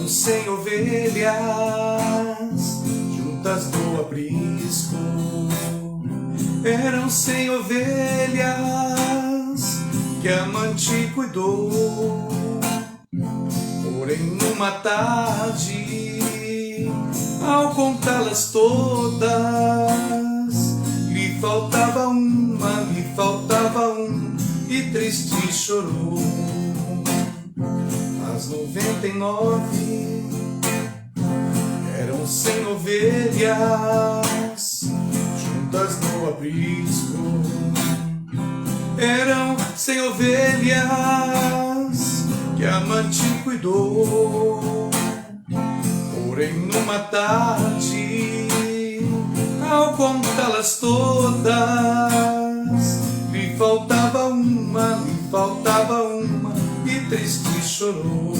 Eram 100 ovelhas juntas no aprisco. Eram 100 ovelhas que a mãe te cuidou. Porém, numa tarde, ao contá-las todas, lhe faltava uma, e triste chorou. As 99 eram 100 ovelhas juntas no aprisco. Eram 100 ovelhas que a mãe te cuidou. Porém, numa tarde, ao contá-las todas, lhe faltava uma, e triste chorou.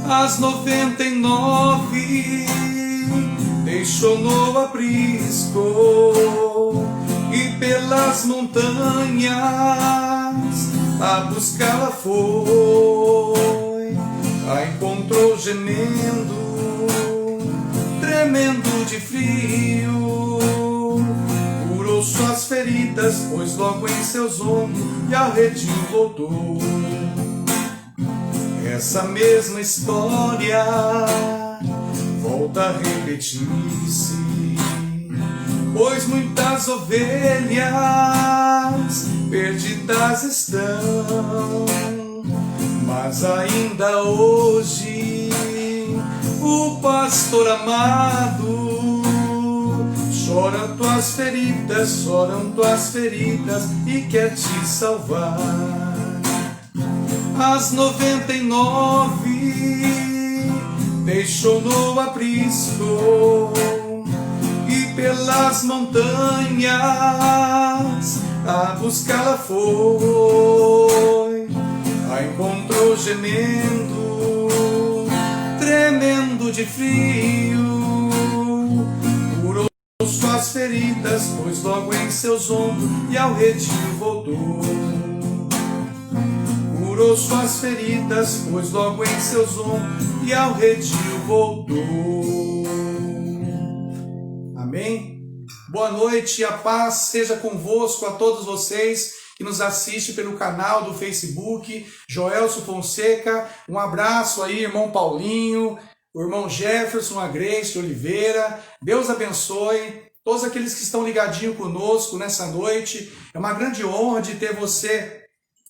As 99 deixou no aprisco e pelas montanhas a buscá-la foi. A encontrou gemendo, tremendo de frio. Curou suas feridas, pôs logo em seus ombros e ao redil voltou. Essa mesma história volta a repetir-se, pois muitas ovelhas perdidas estão. Mas ainda hoje o pastor amado choram tuas feridas e quer te salvar. As 99 deixou no aprisco e pelas montanhas a buscá-la foi. A encontrou gemendo, tremendo de frio. Curou suas feridas, pôs logo em seus ombros e ao redil voltou. Curou suas feridas, pôs logo em seus ombros e ao redil voltou. Amém? Boa noite e a paz seja convosco a todos vocês que nos assiste pelo canal do Facebook, Joelso Fonseca. Um abraço aí, irmão Paulinho, o irmão Jefferson, a Grace Oliveira. Deus abençoe todos aqueles que estão ligadinhos conosco nessa noite. É uma grande honra de ter você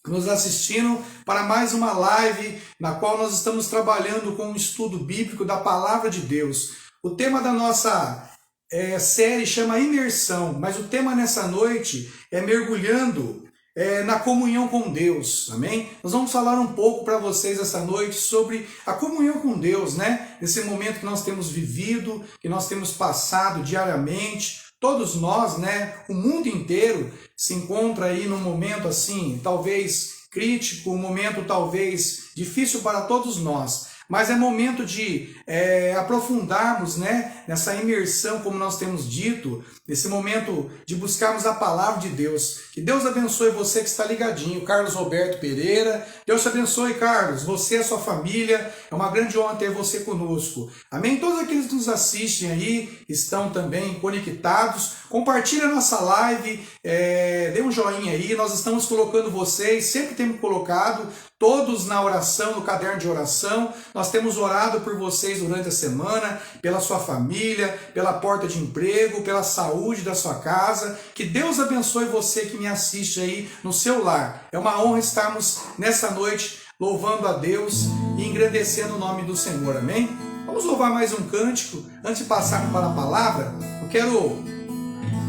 nos assistindo para mais uma live na qual nós estamos trabalhando com um estudo bíblico da Palavra de Deus. O tema da nossa série chama Imersão, mas o tema nessa noite é mergulhando na comunhão com Deus, amém? Nós vamos falar um pouco para vocês essa noite sobre a comunhão com Deus, né? Nesse momento que nós temos vivido, que nós temos passado diariamente, todos nós, né? O mundo inteiro se encontra aí num momento assim, talvez crítico, um momento talvez difícil para todos nós. Mas é momento de aprofundarmos, né, nessa imersão, como nós temos dito, nesse momento de buscarmos a palavra de Deus. Que Deus abençoe você que está ligadinho, Carlos Roberto Pereira. Deus te abençoe, Carlos, você e a sua família. É uma grande honra ter você conosco. Amém? Todos aqueles que nos assistem aí estão também conectados. Compartilhe a nossa live, dê um joinha aí. Nós estamos colocando vocês, sempre temos colocado, todos na oração, no caderno de oração. Nós temos orado por vocês durante a semana, pela sua família, pela porta de emprego, pela saúde da sua casa. Que Deus abençoe você que me assiste aí no seu lar. É uma honra estarmos nessa noite louvando a Deus e engrandecendo o nome do Senhor. Amém? Vamos louvar mais um cântico. Antes de passarmos para a palavra, eu quero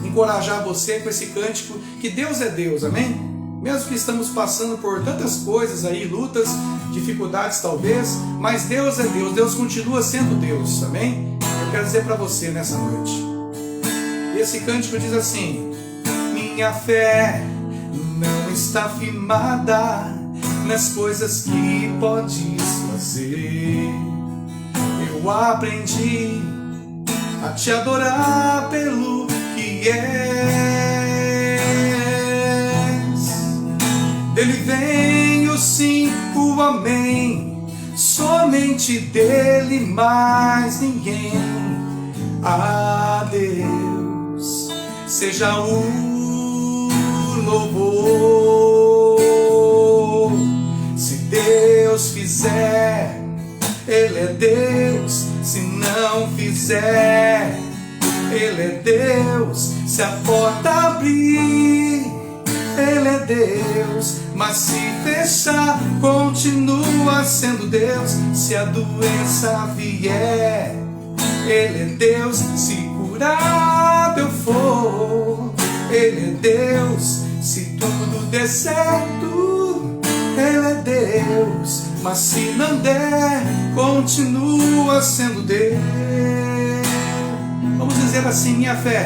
encorajar você com esse cântico, que Deus é Deus. Amém? Mesmo que estamos passando por tantas coisas aí, lutas, dificuldades talvez, mas Deus é Deus, Deus continua sendo Deus, amém? Eu quero dizer para você nessa noite. Esse cântico diz assim: minha fé não está firmada nas coisas que podes fazer. Eu aprendi a te adorar pelo que és. Dele vem o sim, o amém, somente dele, mais ninguém. A Deus seja o louvor. Se Deus fizer, Ele é Deus. Se não fizer, Ele é Deus. Se a porta abrir, Ele é Deus. Mas se fechar, continua sendo Deus. Se a doença vier, Ele é Deus. Se curado eu for, Ele é Deus. Se tudo der certo, Ele é Deus. Mas se não der, continua sendo Deus. Vamos dizer assim: minha fé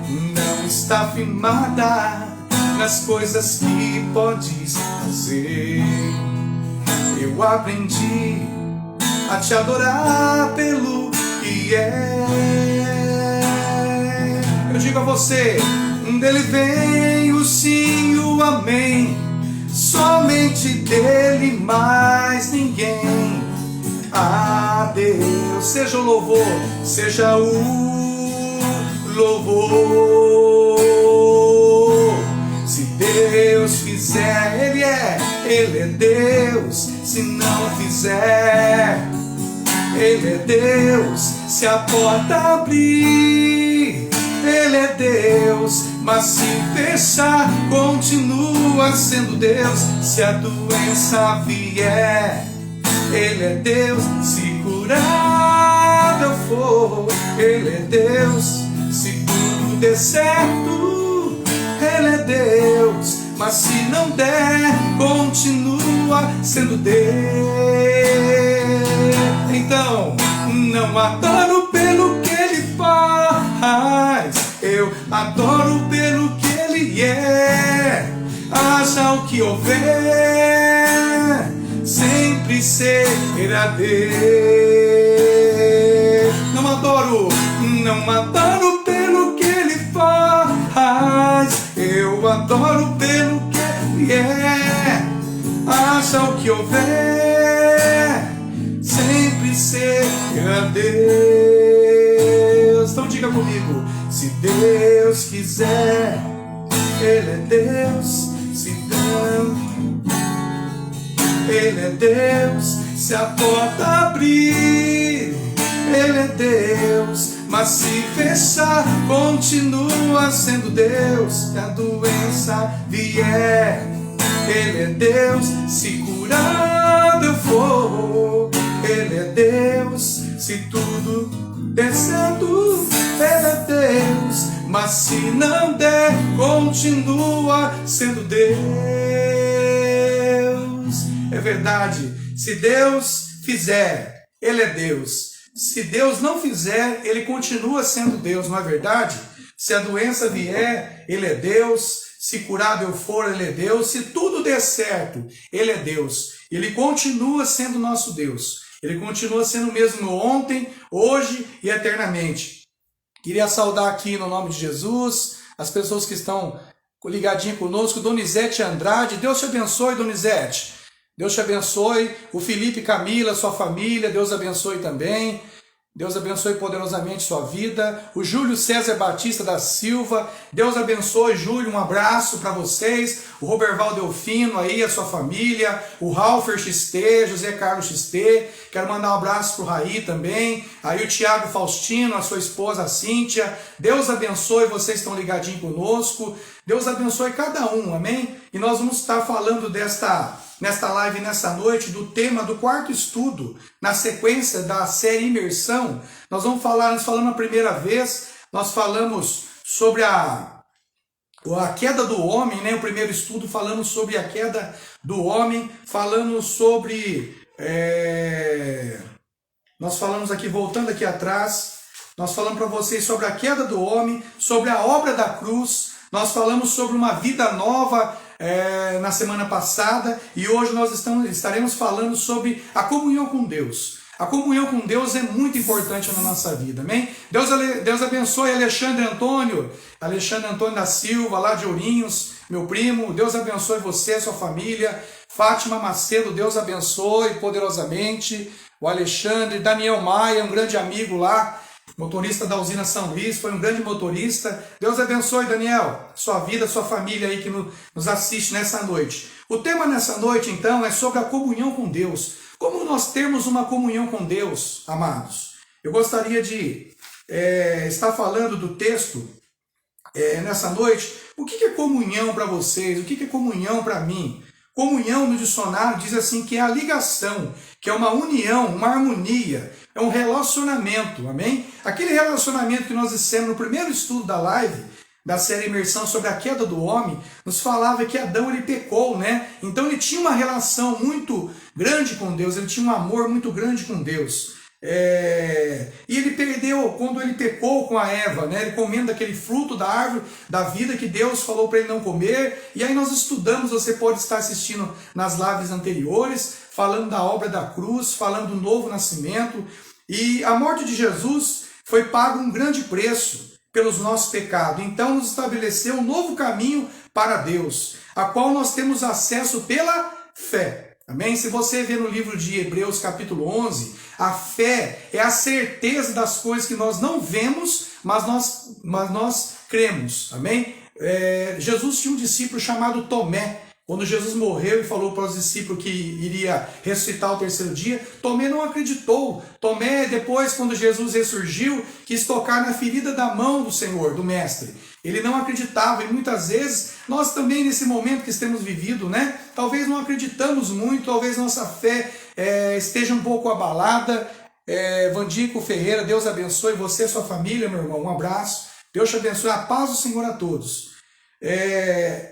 não está firmada nas coisas que podes fazer. Eu aprendi a te adorar pelo que é. Eu digo a você: dele vem o sim, o amém. Somente dele, mais ninguém. A Deus seja o louvor, seja o louvor. Se Deus fizer, Ele é Deus. Se não fizer, Ele é Deus. Se a porta abrir, Ele é Deus. Mas se fechar, continua sendo Deus. Se a doença vier, Ele é Deus. Se curado eu for, Ele é Deus. Se tudo der certo, Ele é Deus. Mas se não der, continua sendo Deus. Então, não adoro pelo que Ele faz, eu adoro pelo que Ele é. Haja o que houver, sempre será Deus. Não adoro pelo que Ele faz, eu adoro pelo que Ele é. Haja o que houver, sempre será Deus. Então diga comigo: se Deus quiser, Ele é Deus. Se não, Ele é Deus. Se a porta abrir, Ele é Deus. Mas se fechar, continua sendo Deus. Se a doença vier, Ele é Deus. Se curado eu for, Ele é Deus. Se tudo der certo, Ele é Deus. Mas se não der, continua sendo Deus. É verdade. Se Deus fizer, Ele é Deus. Se Deus não fizer, Ele continua sendo Deus, não é verdade? Se a doença vier, Ele é Deus. Se curado eu for, Ele é Deus. Se tudo der certo, Ele é Deus. Ele continua sendo nosso Deus. Ele continua sendo o mesmo ontem, hoje e eternamente. Queria saudar aqui no nome de Jesus as pessoas que estão ligadinhas conosco. Donizete Andrade, Deus te abençoe, Donizete. Deus te abençoe. O Felipe Camila, sua família, Deus abençoe também. Deus abençoe poderosamente sua vida. O Júlio César Batista da Silva, Deus abençoe, Júlio, um abraço para vocês. O Roberval Delfino aí, a sua família. O Ralfer XT, José Carlos XT. Quero mandar um abraço para o Raí também. Aí o Tiago Faustino, a sua esposa a Cíntia. Deus abençoe, vocês estão ligadinhos conosco. Deus abençoe cada um, amém? E nós vamos estar falando nesta live, nessa noite, do tema do quarto estudo, na sequência da série Imersão. Nós falamos a primeira vez, nós falamos sobre a queda do homem, né? O primeiro estudo falamos sobre a queda do homem, falamos sobre... Nós falamos aqui, voltando aqui atrás, nós falamos para vocês sobre a queda do homem, sobre a obra da cruz, nós falamos sobre uma vida nova na semana passada, e hoje nós estaremos falando sobre a comunhão com Deus. A comunhão com Deus é muito importante na nossa vida, amém? Deus abençoe Alexandre Antônio da Silva, lá de Ourinhos. meu primo, Deus abençoe você, sua família. Fátima Macedo, Deus abençoe poderosamente. O Alexandre, Daniel Maia, um grande amigo lá, motorista da usina São Luís, foi um grande motorista. Deus abençoe, Daniel, sua vida, sua família aí que nos assiste nessa noite. O tema nessa noite, então, é sobre a comunhão com Deus. Como nós termos uma comunhão com Deus, amados? Eu gostaria de estar falando do texto nessa noite. O que é comunhão para vocês? O que é comunhão para mim? Comunhão no dicionário diz assim que é a ligação, que é uma união, uma harmonia, é um relacionamento, amém? Aquele relacionamento que nós dissemos no primeiro estudo da live, da série Imersão sobre a queda do homem, nos falava que Adão ele pecou, né? Então ele tinha uma relação muito grande com Deus, ele tinha um amor muito grande com Deus. E ele perdeu quando ele pecou com a Eva, né? Ele comendo aquele fruto da árvore da vida que Deus falou para ele não comer. E aí nós estudamos, você pode estar assistindo nas lives anteriores, falando da obra da cruz, falando do novo nascimento. E a morte de Jesus foi pago um grande preço pelos nossos pecados. Então nos estabeleceu um novo caminho para Deus, a qual nós temos acesso pela fé. Amém? Se você vê no livro de Hebreus capítulo 11, a fé é a certeza das coisas que nós não vemos, mas nós cremos. Amém? Jesus tinha um discípulo chamado Tomé. Quando Jesus morreu e falou para os discípulos que iria ressuscitar ao terceiro dia, Tomé não acreditou. Tomé, depois, quando Jesus ressurgiu, quis tocar na ferida da mão do Senhor, do Mestre. Ele não acreditava, e muitas vezes, nós também nesse momento que estamos vivendo, né? Talvez não acreditamos muito, talvez nossa fé esteja um pouco abalada. Vandico Ferreira, Deus abençoe você e sua família, meu irmão, um abraço. Deus te abençoe, a paz do Senhor a todos.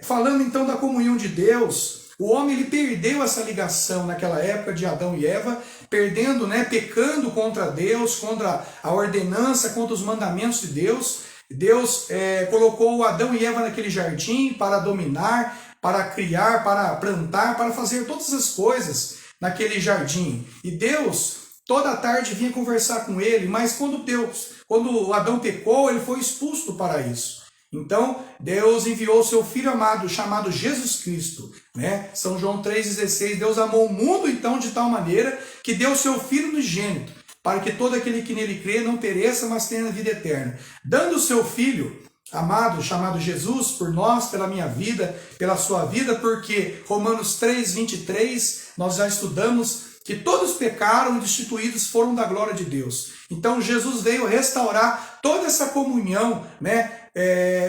Falando então da comunhão de Deus, o homem ele perdeu essa ligação naquela época de Adão e Eva, perdendo, né, pecando contra Deus, contra a ordenança, contra os mandamentos de Deus. Deus colocou Adão e Eva naquele jardim para dominar, para criar, para plantar, para fazer todas as coisas naquele jardim. E Deus toda tarde vinha conversar com ele, mas quando Adão pecou, ele foi expulso do paraíso. Então, Deus enviou seu Filho amado, chamado Jesus Cristo, né? São João 3,16, Deus amou o mundo então de tal maneira que deu seu Filho unigênito, para que todo aquele que nele crê não pereça, mas tenha a vida eterna. Dando o seu Filho amado, chamado Jesus, por nós, pela minha vida, pela sua vida, porque Romanos 3,23, nós já estudamos que todos pecaram e destituídos foram da glória de Deus. Então Jesus veio restaurar toda essa comunhão, né?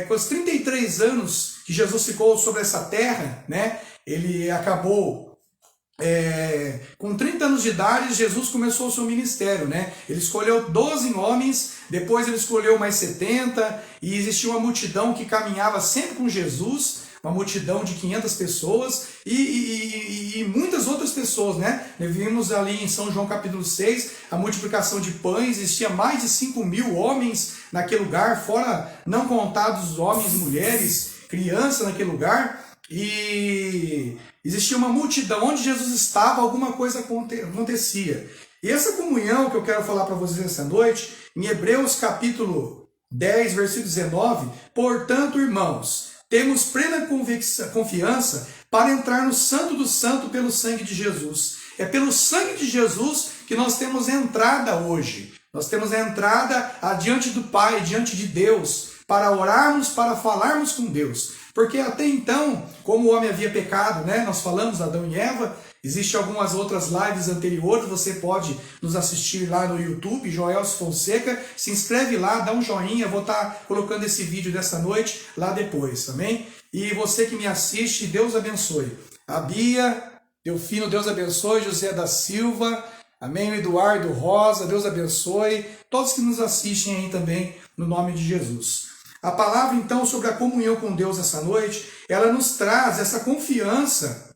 Com os 33 anos que Jesus ficou sobre essa terra, né? Ele acabou com 30 anos de idade, Jesus começou o seu ministério, né? Ele escolheu 12 homens, depois ele escolheu mais 70, e existia uma multidão que caminhava sempre com Jesus, uma multidão de 500 pessoas e muitas outras pessoas, né? Vimos ali em São João capítulo 6, a multiplicação de pães, existia mais de 5.000 homens naquele lugar, fora não contados homens, mulheres, crianças naquele lugar, e existia uma multidão, onde Jesus estava, alguma coisa acontecia. E essa comunhão que eu quero falar para vocês essa noite, em Hebreus capítulo 10, versículo 19, portanto, irmãos, temos plena confiança para entrar no Santo do Santo pelo sangue de Jesus. É pelo sangue de Jesus que nós temos entrada hoje. Nós temos a entrada adiante do Pai, diante de Deus, para orarmos, para falarmos com Deus. Porque até então, como o homem havia pecado, né? Nós falamos Adão e Eva, existem algumas outras lives anteriores, você pode nos assistir lá no YouTube, Joelso Fonseca, se inscreve lá, dá um joinha, vou estar colocando esse vídeo dessa noite lá depois, amém? E você que me assiste, Deus abençoe. A Bia, Delfino, Deus abençoe, José da Silva, amém? O Eduardo Rosa, Deus abençoe, todos que nos assistem aí também, no nome de Jesus. A palavra, então, sobre a comunhão com Deus essa noite, ela nos traz essa confiança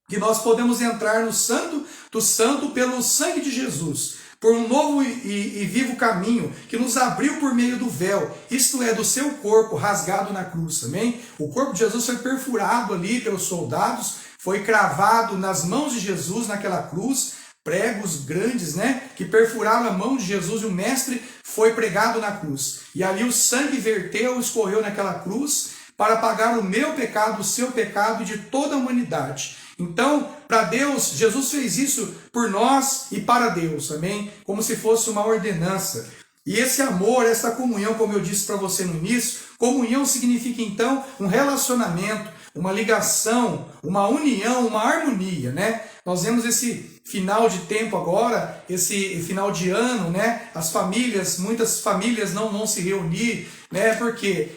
que nós podemos entrar no Santo do Santo pelo sangue de Jesus, por um novo e vivo caminho que nos abriu por meio do véu, isto é, do seu corpo rasgado na cruz, amém? O corpo de Jesus foi perfurado ali pelos soldados, foi cravado nas mãos de Jesus naquela cruz, pregos grandes, né, que perfuraram a mão de Jesus, e o mestre foi pregado na cruz. E ali o sangue verteu, escorreu naquela cruz, para pagar o meu pecado, o seu pecado e de toda a humanidade. Então, para Deus, Jesus fez isso por nós e para Deus, amém? Como se fosse uma ordenança. E esse amor, essa comunhão, como eu disse para você no início, comunhão significa então um relacionamento, uma ligação, uma união, uma harmonia, né? Nós vemos esse final de tempo agora, esse final de ano, né? As famílias, muitas famílias não vão se reunir, né? Porque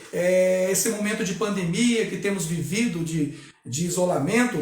esse momento de pandemia que temos vivido, de isolamento,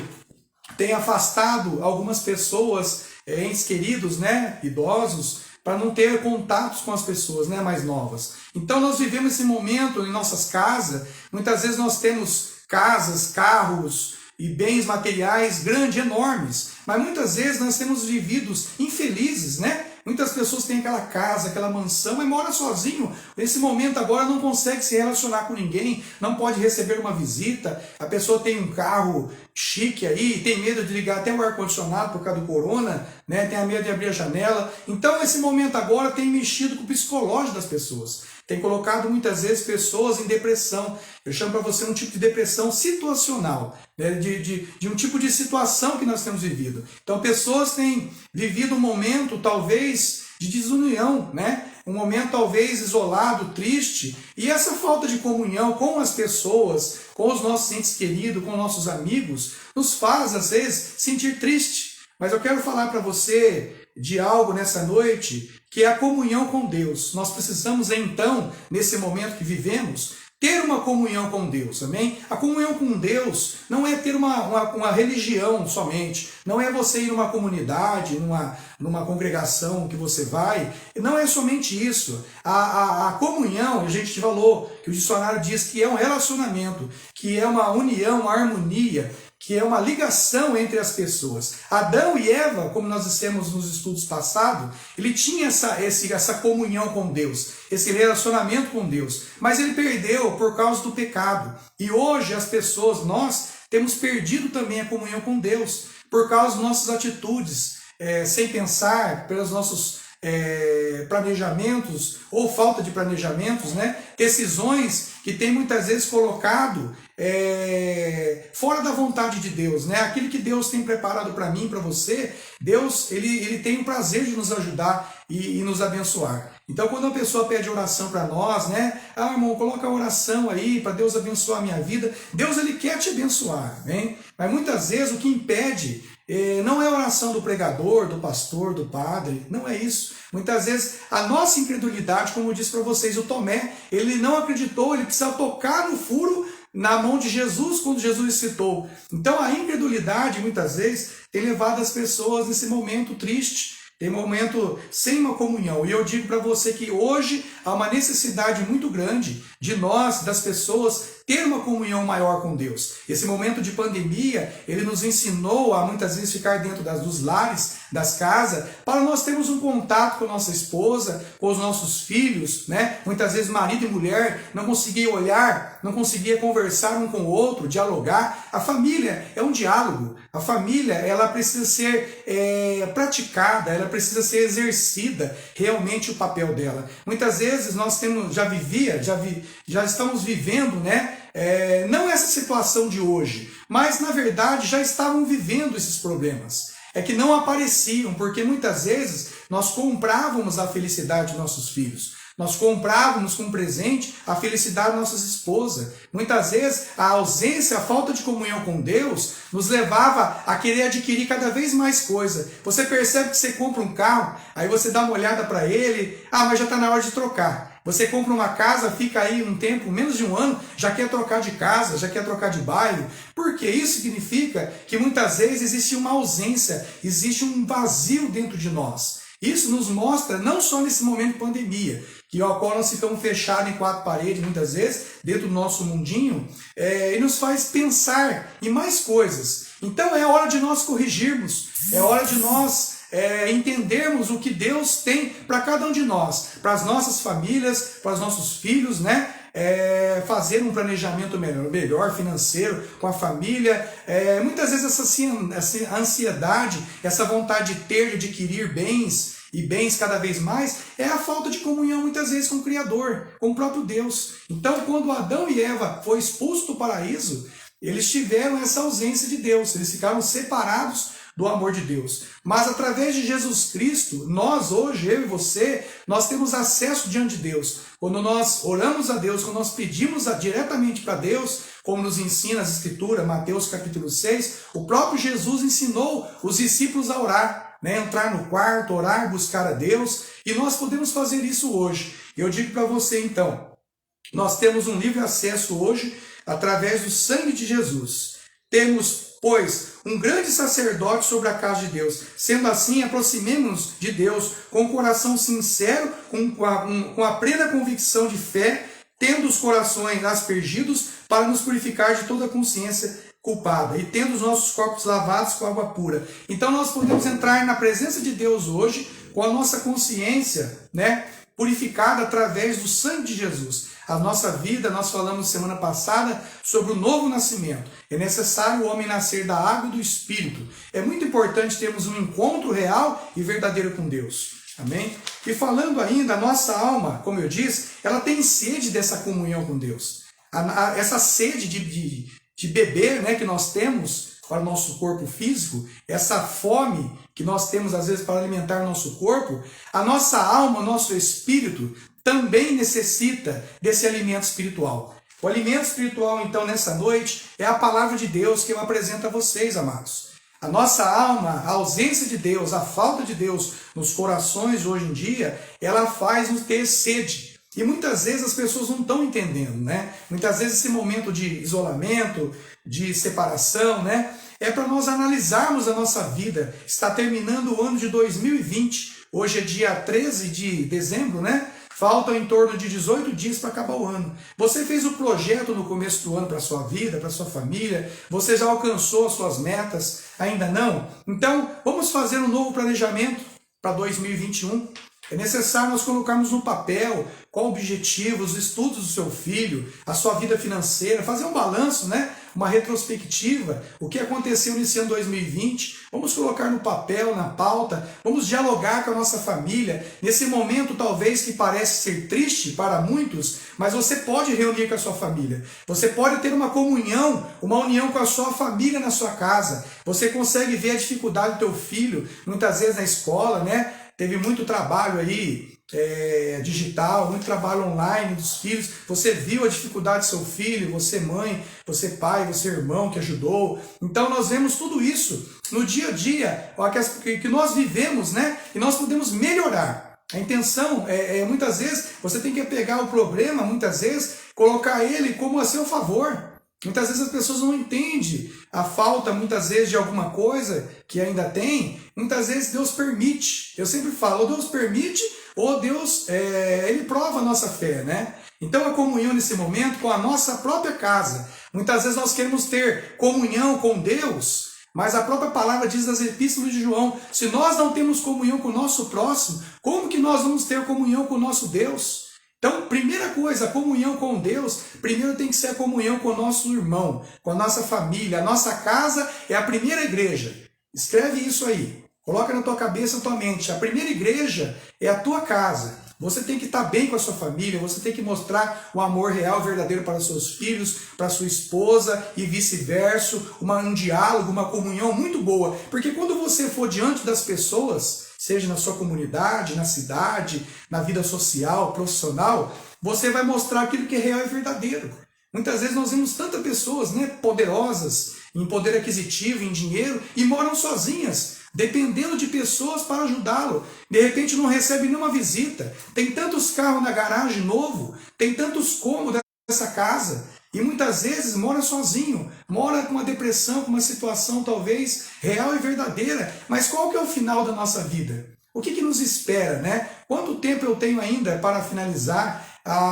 tem afastado algumas pessoas, entes queridos, né? Idosos, para não ter contatos com as pessoas, né, mais novas. Então nós vivemos esse momento em nossas casas, muitas vezes nós temos casas, carros e bens materiais grandes, enormes, mas muitas vezes nós temos vivido infelizes, né? Muitas pessoas têm aquela casa, aquela mansão, mas mora sozinho. Nesse momento agora não consegue se relacionar com ninguém, não pode receber uma visita. A pessoa tem um carro chique aí, tem medo de ligar até o ar-condicionado por causa do corona, né? Tem medo de abrir a janela. Então esse momento agora tem mexido com o psicológico das pessoas. Tem colocado muitas vezes pessoas em depressão. Eu chamo para você um tipo de depressão situacional, né? de um tipo de situação que nós temos vivido. Então pessoas têm vivido um momento talvez de desunião, né? Um momento talvez isolado, triste, e essa falta de comunhão com as pessoas, com os nossos entes queridos, com nossos amigos, nos faz às vezes sentir triste. Mas eu quero falar para você de algo nessa noite, que é a comunhão com Deus. Nós precisamos então, nesse momento que vivemos, ter uma comunhão com Deus, amém? A comunhão com Deus não é ter uma religião somente, não é você ir numa comunidade, numa congregação que você vai, não é somente isso. A comunhão, a gente falou, que o dicionário diz que é um relacionamento, que é uma união, uma harmonia, que é uma ligação entre as pessoas. Adão e Eva, como nós dissemos nos estudos passados, ele tinha essa comunhão com Deus, esse relacionamento com Deus, mas ele perdeu por causa do pecado. E hoje as pessoas, nós temos perdido também a comunhão com Deus, por causa das nossas atitudes, sem pensar, pelos nossos planejamentos ou falta de planejamentos, né? Decisões que tem muitas vezes colocado fora da vontade de Deus, né? Aquilo que Deus tem preparado para mim, para você, Deus ele tem o prazer de nos ajudar e nos abençoar. Então quando uma pessoa pede oração para nós, né? Ah, irmão, coloca a oração aí para Deus abençoar a minha vida. Deus ele quer te abençoar, né? Mas muitas vezes o que impede não é a oração do pregador, do pastor, do padre, não é isso. Muitas vezes a nossa incredulidade, como eu disse para vocês, o Tomé, ele não acreditou, ele precisa tocar no furo na mão de Jesus quando Jesus citou. Então a incredulidade muitas vezes tem levado as pessoas nesse momento triste, tem momento sem uma comunhão. E eu digo para você que hoje há uma necessidade muito grande de nós, das pessoas, ter uma comunhão maior com Deus. Esse momento de pandemia, ele nos ensinou a muitas vezes ficar dentro dos lares, das casas, para nós termos um contato com a nossa esposa, com os nossos filhos, né? Muitas vezes marido e mulher não conseguiam olhar, não conseguiam conversar um com o outro, dialogar. A família é um diálogo. A família, ela precisa ser praticada, ela precisa ser exercida realmente o papel dela. Muitas vezes nós já estamos vivendo, né? Não essa situação de hoje, mas na verdade já estavam vivendo esses problemas. É que não apareciam, porque muitas vezes nós comprávamos a felicidade dos nossos filhos. Nós comprávamos com presente a felicidade das nossas esposas. Muitas vezes a ausência, a falta de comunhão com Deus nos levava a querer adquirir cada vez mais coisa. Você percebe que você compra um carro, aí você dá uma olhada para ele, mas já está na hora de trocar. Você compra uma casa, fica aí um tempo, menos de um ano, já quer trocar de casa, já quer trocar de bairro. Porque isso significa que muitas vezes existe uma ausência, existe um vazio dentro de nós. Isso nos mostra, não só nesse momento de pandemia, que ao qual nós ficamos fechados em quatro paredes, muitas vezes, dentro do nosso mundinho, e nos faz pensar em mais coisas. Então é hora de nós corrigirmos, é hora de nós entendermos o que Deus tem para cada um de nós, para as nossas famílias, para os nossos filhos, né? Fazer um planejamento melhor financeiro com a família. Muitas vezes essa ansiedade, essa vontade de ter, de adquirir bens e bens cada vez mais, é a falta de comunhão muitas vezes com o Criador, com o próprio Deus. Então, quando Adão e Eva foram expulsos do paraíso, eles tiveram essa ausência de Deus, eles ficaram separados do amor de Deus. Mas através de Jesus Cristo, nós hoje, eu e você, nós temos acesso diante de Deus. Quando nós oramos a Deus, quando nós pedimos diretamente para Deus, como nos ensina as Escrituras, Mateus capítulo 6, o próprio Jesus ensinou os discípulos a orar, né? Entrar no quarto, orar, buscar a Deus, e nós podemos fazer isso hoje. Eu digo para você então, nós temos um livre acesso hoje através do sangue de Jesus. Temos, pois, um grande sacerdote sobre a casa de Deus. Sendo assim, aproximemo-nos de Deus com um coração sincero, com a plena convicção de fé, tendo os corações aspergidos para nos purificar de toda consciência culpada e tendo os nossos corpos lavados com água pura. Então nós podemos entrar na presença de Deus hoje com a nossa consciência, né, purificada através do sangue de Jesus. A nossa vida, nós falamos semana passada sobre o novo nascimento. É necessário o homem nascer da água e do Espírito. É muito importante termos um encontro real e verdadeiro com Deus. Amém? E falando ainda, a nossa alma, como eu disse, ela tem sede dessa comunhão com Deus. Essa sede de beber, né, que nós temos para o nosso corpo físico, essa fome que nós temos às vezes para alimentar o nosso corpo, a nossa alma, o nosso espírito também necessita desse alimento espiritual. O alimento espiritual, então, nessa noite, é a palavra de Deus que eu apresento a vocês, amados. A nossa alma, a ausência de Deus, a falta de Deus nos corações hoje em dia, ela faz nos ter sede. E muitas vezes as pessoas não estão entendendo, né? Muitas vezes esse momento de isolamento, de separação, né? É para nós analisarmos a nossa vida. Está terminando o ano de 2020. Hoje é dia 13 de dezembro, né? Faltam em torno de 18 dias para acabar o ano. Você fez o projeto no começo do ano para a sua vida, para a sua família? Você já alcançou as suas metas? Ainda não? Então, vamos fazer um novo planejamento para 2021. É necessário nós colocarmos no papel qual o objetivo, os estudos do seu filho, a sua vida financeira, fazer um balanço, né? Uma retrospectiva, o que aconteceu nesse ano 2020. Vamos colocar no papel, na pauta, vamos dialogar com a nossa família. Nesse momento, talvez, que parece ser triste para muitos, mas você pode reunir com a sua família. Você pode ter uma comunhão, uma união com a sua família na sua casa. Você consegue ver a dificuldade do teu filho, muitas vezes na escola, né? Teve muito trabalho aí digital, muito trabalho online dos filhos. Você viu a dificuldade do seu filho, você mãe, você pai, você irmão que ajudou. Então nós vemos tudo isso no dia a dia que nós vivemos, né? E nós podemos melhorar. A intenção muitas vezes, você tem que pegar o problema, muitas vezes, colocar ele como a seu favor. Muitas vezes as pessoas não entendem a falta, muitas vezes, de alguma coisa que ainda tem. Muitas vezes Deus permite. Eu sempre falo, ou Deus permite, ou Deus, Ele prova a nossa fé, né? Então a comunhão nesse momento com a nossa própria casa. Muitas vezes nós queremos ter comunhão com Deus, mas a própria palavra diz nas epístolas de João, se nós não temos comunhão com o nosso próximo, como que nós vamos ter comunhão com o nosso Deus? Então, primeira coisa, a comunhão com Deus, primeiro tem que ser a comunhão com o nosso irmão, com a nossa família. A nossa casa é a primeira igreja. Escreve isso aí. Coloca na tua cabeça, na tua mente. A primeira igreja é a tua casa. Você tem que estar bem com a sua família, você tem que mostrar o amor real, verdadeiro para os seus filhos, para a sua esposa e vice-versa, um diálogo, uma comunhão muito boa. Porque quando você for diante das pessoas, seja na sua comunidade, na cidade, na vida social, profissional, você vai mostrar aquilo que é real e verdadeiro. Muitas vezes nós vemos tantas pessoas, né, poderosas, em poder aquisitivo, em dinheiro, e moram sozinhas, dependendo de pessoas para ajudá-lo. De repente não recebe nenhuma visita. Tem tantos carros na garagem novo, tem tantos cômodos nessa casa, e muitas vezes mora sozinho, mora com uma depressão, com uma situação talvez real e verdadeira. Mas qual que é o final da nossa vida? O que nos espera, né? Quanto tempo eu tenho ainda para finalizar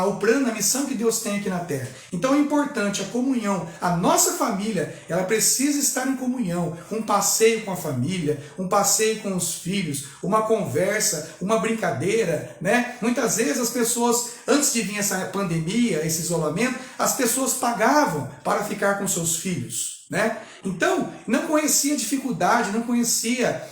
o plano, a missão que Deus tem aqui na Terra? Então é importante a comunhão. A nossa família, ela precisa estar em comunhão. Um passeio com a família, um passeio com os filhos, uma conversa, uma brincadeira, né? Muitas vezes as pessoas, antes de vir essa pandemia, esse isolamento, as pessoas pagavam para ficar com seus filhos, né? Então, não conhecia dificuldade, não conhecia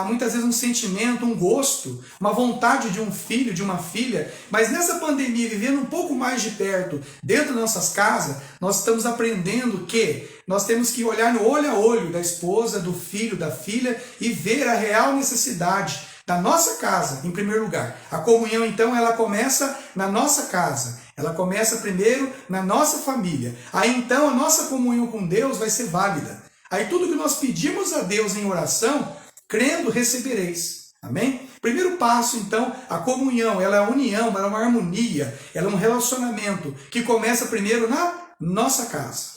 muitas vezes um sentimento, um gosto, uma vontade de um filho, de uma filha, mas nessa pandemia, vivendo um pouco mais de perto, dentro das nossas casas, nós estamos aprendendo que nós temos que olhar no olho a olho da esposa, do filho, da filha e ver a real necessidade da nossa casa, em primeiro lugar. A comunhão, então, ela começa na nossa casa. Ela começa primeiro na nossa família. Aí, então, a nossa comunhão com Deus vai ser válida. Aí, tudo que nós pedimos a Deus em oração, crendo, recebereis. Amém? Primeiro passo, então, a comunhão. Ela é a união, ela é uma harmonia, ela é um relacionamento que começa primeiro na nossa casa.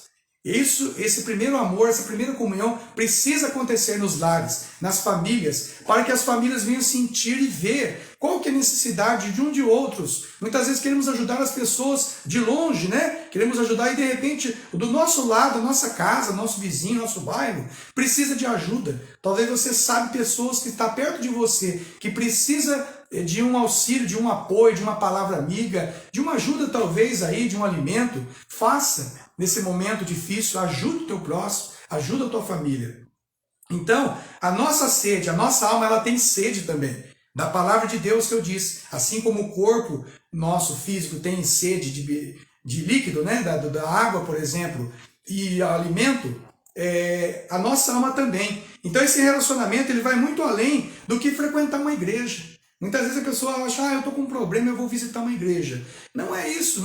Esse primeiro amor, essa primeira comunhão precisa acontecer nos lares, nas famílias, para que as famílias venham sentir e ver qual que é a necessidade de um de outros. Muitas vezes queremos ajudar as pessoas de longe, né? Queremos ajudar e de repente do nosso lado, a nossa casa, nosso vizinho, nosso bairro, precisa de ajuda. Talvez você sabe pessoas que estão perto de você, que precisa de um auxílio, de um apoio, de uma palavra amiga, de uma ajuda talvez aí, de um alimento. Faça. Nesse momento difícil, ajuda o teu próximo, ajuda a tua família. Então, a nossa sede, a nossa alma, ela tem sede também. Da palavra de Deus que eu disse. Assim como o corpo nosso físico tem sede de líquido, né? da água, por exemplo, e alimento, a nossa alma também. Então esse relacionamento ele vai muito além do que frequentar uma igreja. Muitas vezes a pessoa acha, eu estou com um problema, eu vou visitar uma igreja. Não é isso,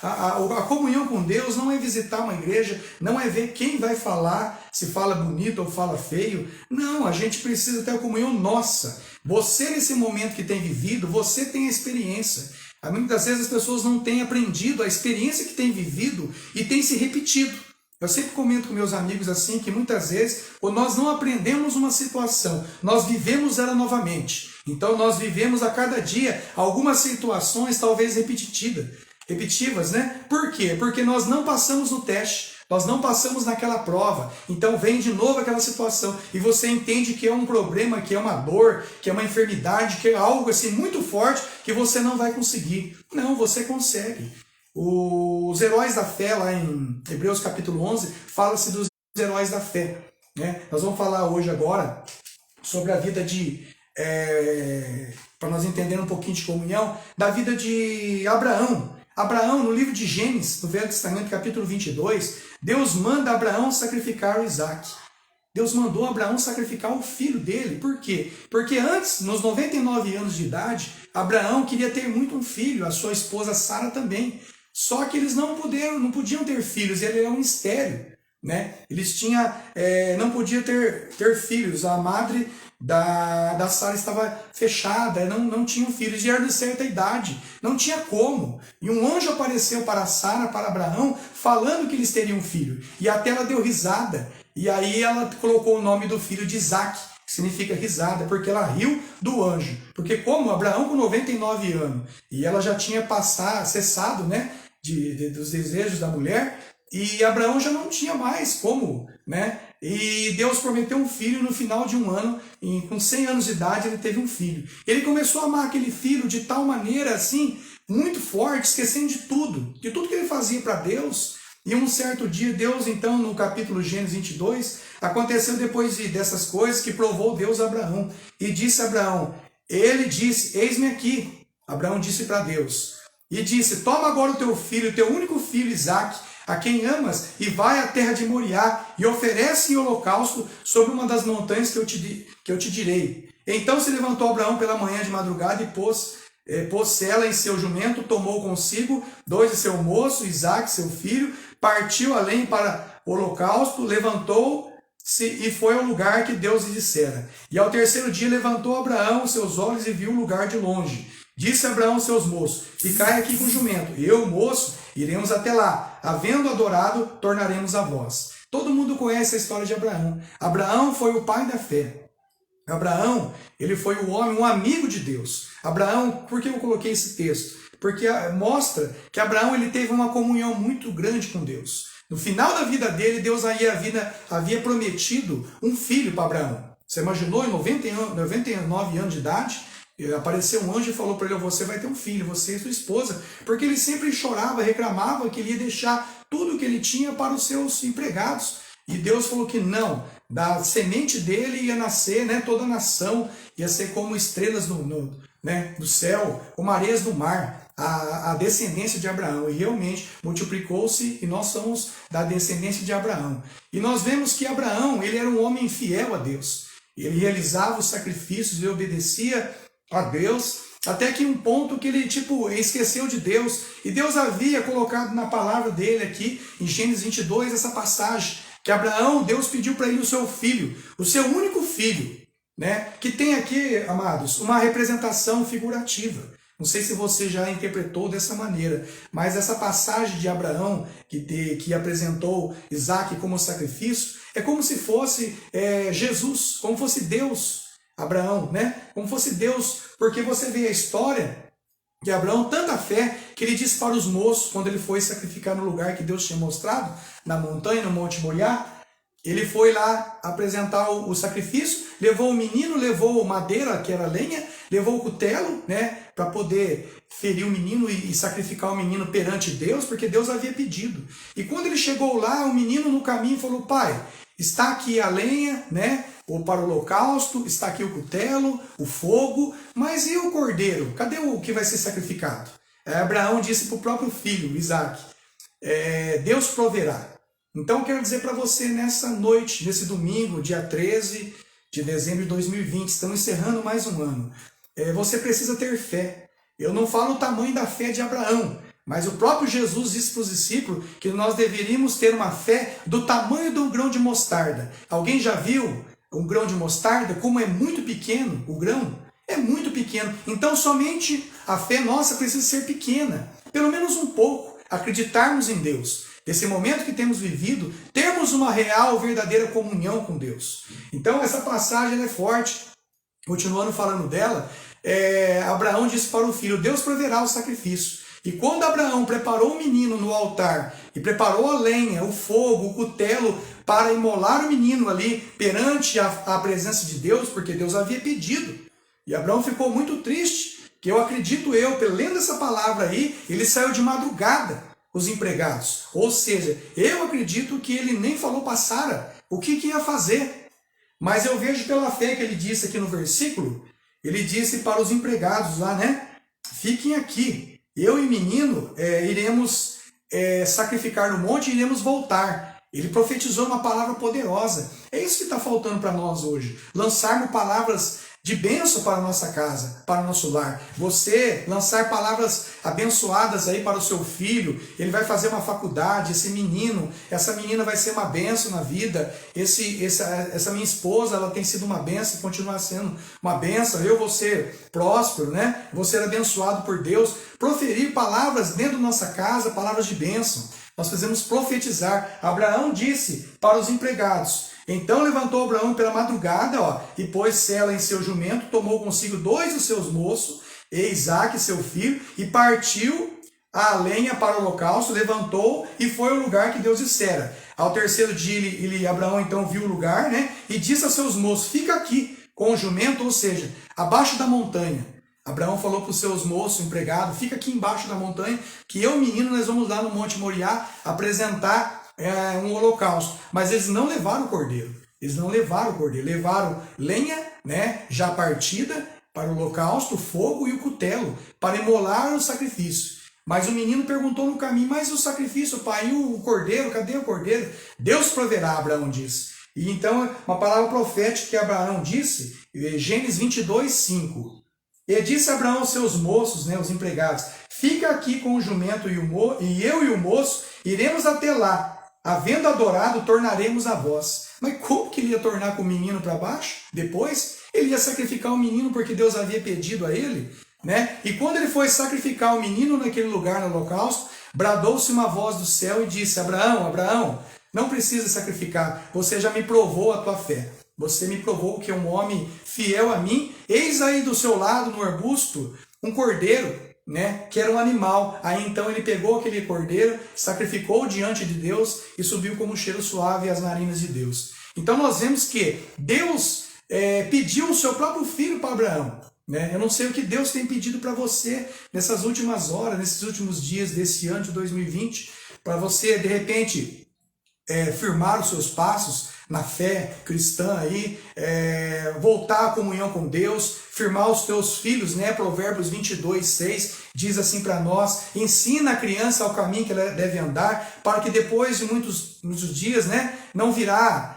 a comunhão com Deus não é visitar uma igreja, não é ver quem vai falar, se fala bonito ou fala feio. Não, a gente precisa ter a comunhão nossa. Você nesse momento que tem vivido, você tem a experiência. Muitas vezes as pessoas não têm aprendido a experiência que têm vivido e tem se repetido. Eu sempre comento com meus amigos assim, que muitas vezes, quando nós não aprendemos uma situação, nós vivemos ela novamente. Então nós vivemos a cada dia algumas situações talvez repetitivas, né? Por quê? Porque nós não passamos no teste, nós não passamos naquela prova. Então vem de novo aquela situação e você entende que é um problema, que é uma dor, que é uma enfermidade, que é algo assim muito forte que você não vai conseguir. Não, você consegue. Os heróis da fé, lá em Hebreus capítulo 11, fala-se dos heróis da fé. Né? Nós vamos falar hoje agora sobre a vida para nós entendermos um pouquinho de comunhão, da vida de Abraão. Abraão, no livro de Gênesis, no Velho Testamento, capítulo 22, Deus manda Abraão sacrificar o Isaac. Deus mandou Abraão sacrificar o filho dele. Por quê? Porque antes, nos 99 anos de idade, Abraão queria ter muito um filho, a sua esposa Sara também. Só que eles não podiam ter filhos, ele era um estéril, né? Eles não podiam ter filhos, a madre da Sara estava fechada, não tinham filhos, e era de certa idade, não tinha como. E um anjo apareceu para Sara, para Abraão, falando que eles teriam um filho, e até ela deu risada, e aí ela colocou o nome do filho de Isaac, que significa risada, porque ela riu do anjo, porque como Abraão com 99 anos, e ela já tinha cessado, né? Dos desejos da mulher, e Abraão já não tinha mais como, né? E Deus prometeu um filho no final de um ano, e com 100 anos de idade ele teve um filho. Ele começou a amar aquele filho de tal maneira assim, muito forte, esquecendo de tudo que ele fazia para Deus. E um certo dia, Deus, então, no capítulo Gênesis 22, aconteceu depois dessas coisas que provou Deus a Abraão. E disse a Abraão, ele disse, eis-me aqui. Abraão disse para Deus, e disse, toma agora o teu filho, teu único filho Isaque, a quem amas, e vai à terra de Moriá, e oferece em holocausto sobre uma das montanhas que eu te direi. Então se levantou Abraão pela manhã de madrugada e pôs ela em seu jumento, tomou consigo 2 de seu moço, Isaque, seu filho, partiu além para o holocausto, levantou-se e foi ao lugar que Deus lhe dissera. E ao terceiro dia levantou Abraão seus olhos e viu o lugar de longe. Disse Abraão aos seus moços, ficai aqui com o jumento, eu, moço, iremos até lá. Havendo adorado, tornaremos a vós. Todo mundo conhece a história de Abraão. Abraão foi o pai da fé. Abraão, ele foi o homem, um amigo de Deus. Abraão, por que eu coloquei esse texto? Porque mostra que Abraão ele teve uma comunhão muito grande com Deus. No final da vida dele, Deus havia prometido um filho para Abraão. Você imaginou, em 99 anos de idade, apareceu um anjo e falou para ele, você vai ter um filho, você e sua esposa, porque ele sempre chorava, reclamava que ele ia deixar tudo que ele tinha para os seus empregados. E Deus falou que não, da semente dele ia nascer, né, toda a nação, ia ser como estrelas do céu, como areias do mar, a descendência de Abraão. E realmente multiplicou-se e nós somos da descendência de Abraão. E nós vemos que Abraão, ele era um homem fiel a Deus. Ele realizava os sacrifícios, ele obedecia a Deus, até que um ponto que ele esqueceu de Deus. E Deus havia colocado na palavra dele aqui, em Gênesis 22, essa passagem, que Abraão, Deus pediu para ele o seu filho, o seu único filho, né? Que tem aqui, amados, uma representação figurativa. Não sei se você já interpretou dessa maneira, mas essa passagem de Abraão, que apresentou Isaac como sacrifício, é como se fosse Jesus, como fosse Deus, Abraão, né? Como fosse Deus, porque você vê a história de Abraão, tanta fé, que ele disse para os moços, quando ele foi sacrificar no lugar que Deus tinha mostrado, na montanha, no Monte Moriá, ele foi lá apresentar o sacrifício, levou o menino, levou madeira, que era lenha, levou o cutelo, né, para poder ferir o menino e sacrificar o menino perante Deus, porque Deus havia pedido. E quando ele chegou lá, o menino no caminho falou: pai, está aqui a lenha, né, ou para o holocausto, está aqui o cutelo, o fogo, mas e o cordeiro? Cadê o que vai ser sacrificado? Abraão disse para o próprio filho, Isaac, Deus proverá. Então eu quero dizer para você nessa noite, nesse domingo, dia 13 de dezembro de 2020, estamos encerrando mais um ano. Você precisa ter fé. Eu não falo o tamanho da fé de Abraão, mas o próprio Jesus disse para os discípulos que nós deveríamos ter uma fé do tamanho de um grão de mostarda. Alguém já viu um grão de mostarda? Como é muito pequeno o grão? É muito pequeno. Então somente a fé nossa precisa ser pequena, pelo menos um pouco, acreditarmos em Deus. Nesse momento que temos vivido, temos uma real, verdadeira comunhão com Deus. Então essa passagem é forte. Continuando falando dela, Abraão disse para o filho: Deus proverá o sacrifício. E quando Abraão preparou o menino no altar, e preparou a lenha, o fogo, o cutelo, para imolar o menino ali perante a presença de Deus, porque Deus havia pedido. E Abraão ficou muito triste, que eu acredito lendo essa palavra aí, ele saiu de madrugada, os empregados. Ou seja, eu acredito que ele nem falou para Sara o que ia fazer. Mas eu vejo pela fé que ele disse aqui no versículo, ele disse para os empregados lá, né? Fiquem aqui, eu e menino iremos sacrificar no monte e iremos voltar. Ele profetizou uma palavra poderosa. É isso que está faltando para nós hoje. Lançarmos palavras de bênção para a nossa casa, para o nosso lar. Você lançar palavras abençoadas aí para o seu filho, ele vai fazer uma faculdade, esse menino, essa menina vai ser uma bênção na vida, essa minha esposa, ela tem sido uma bênção e continua sendo uma bênção, eu vou ser próspero, né? Vou ser abençoado por Deus. Proferir palavras dentro da nossa casa, palavras de bênção. Nós precisamos profetizar. Abraão disse para os empregados: então levantou Abraão pela madrugada, e pôs sela em seu jumento, tomou consigo 2 dos seus moços, e Isaque, seu filho, e partiu a lenha para o holocausto, levantou e foi ao lugar que Deus dissera. Ao terceiro dia, Abraão então viu o lugar, né, e disse a seus moços: fica aqui com o jumento, ou seja, abaixo da montanha. Abraão falou para os seus moços, empregados: fica aqui embaixo da montanha, que eu e o menino nós vamos lá no Monte Moriá apresentar um holocausto. Mas eles não levaram o cordeiro. Eles não levaram o cordeiro. Levaram lenha, né, já partida para o holocausto, fogo e o cutelo, para imolar o sacrifício. Mas o menino perguntou no caminho: mas o sacrifício, pai, e o cordeiro? Cadê o cordeiro? Deus proverá, Abraão disse. E então, uma palavra profética que Abraão disse, Gênesis 22, 5. E disse Abraão aos seus moços, né, os empregados: fica aqui com o jumento e eu e o moço iremos até lá. Havendo adorado, tornaremos a vós. Mas como que ele ia tornar com o menino para baixo? Depois, ele ia sacrificar o menino porque Deus havia pedido a ele, né? E quando ele foi sacrificar o menino naquele lugar no holocausto, bradou-se uma voz do céu e disse: Abraão, Abraão, não precisa sacrificar, você já me provou a tua fé. Você me provou que é um homem fiel a mim. Eis aí do seu lado, no arbusto, um cordeiro, né, que era um animal. Aí então ele pegou aquele cordeiro, sacrificou diante de Deus e subiu como um cheiro suave às narinas de Deus. Então nós vemos que Deus pediu o seu próprio filho para Abraão. Né? Eu não sei o que Deus tem pedido para você nessas últimas horas, nesses últimos dias desse ano de 2020, para você de repente firmar os seus passos na fé cristã aí, voltar à comunhão com Deus, firmar os teus filhos, né? Provérbios 22:6 diz assim para nós: ensina a criança ao caminho que ela deve andar, para que depois de muitos dias, né, não virá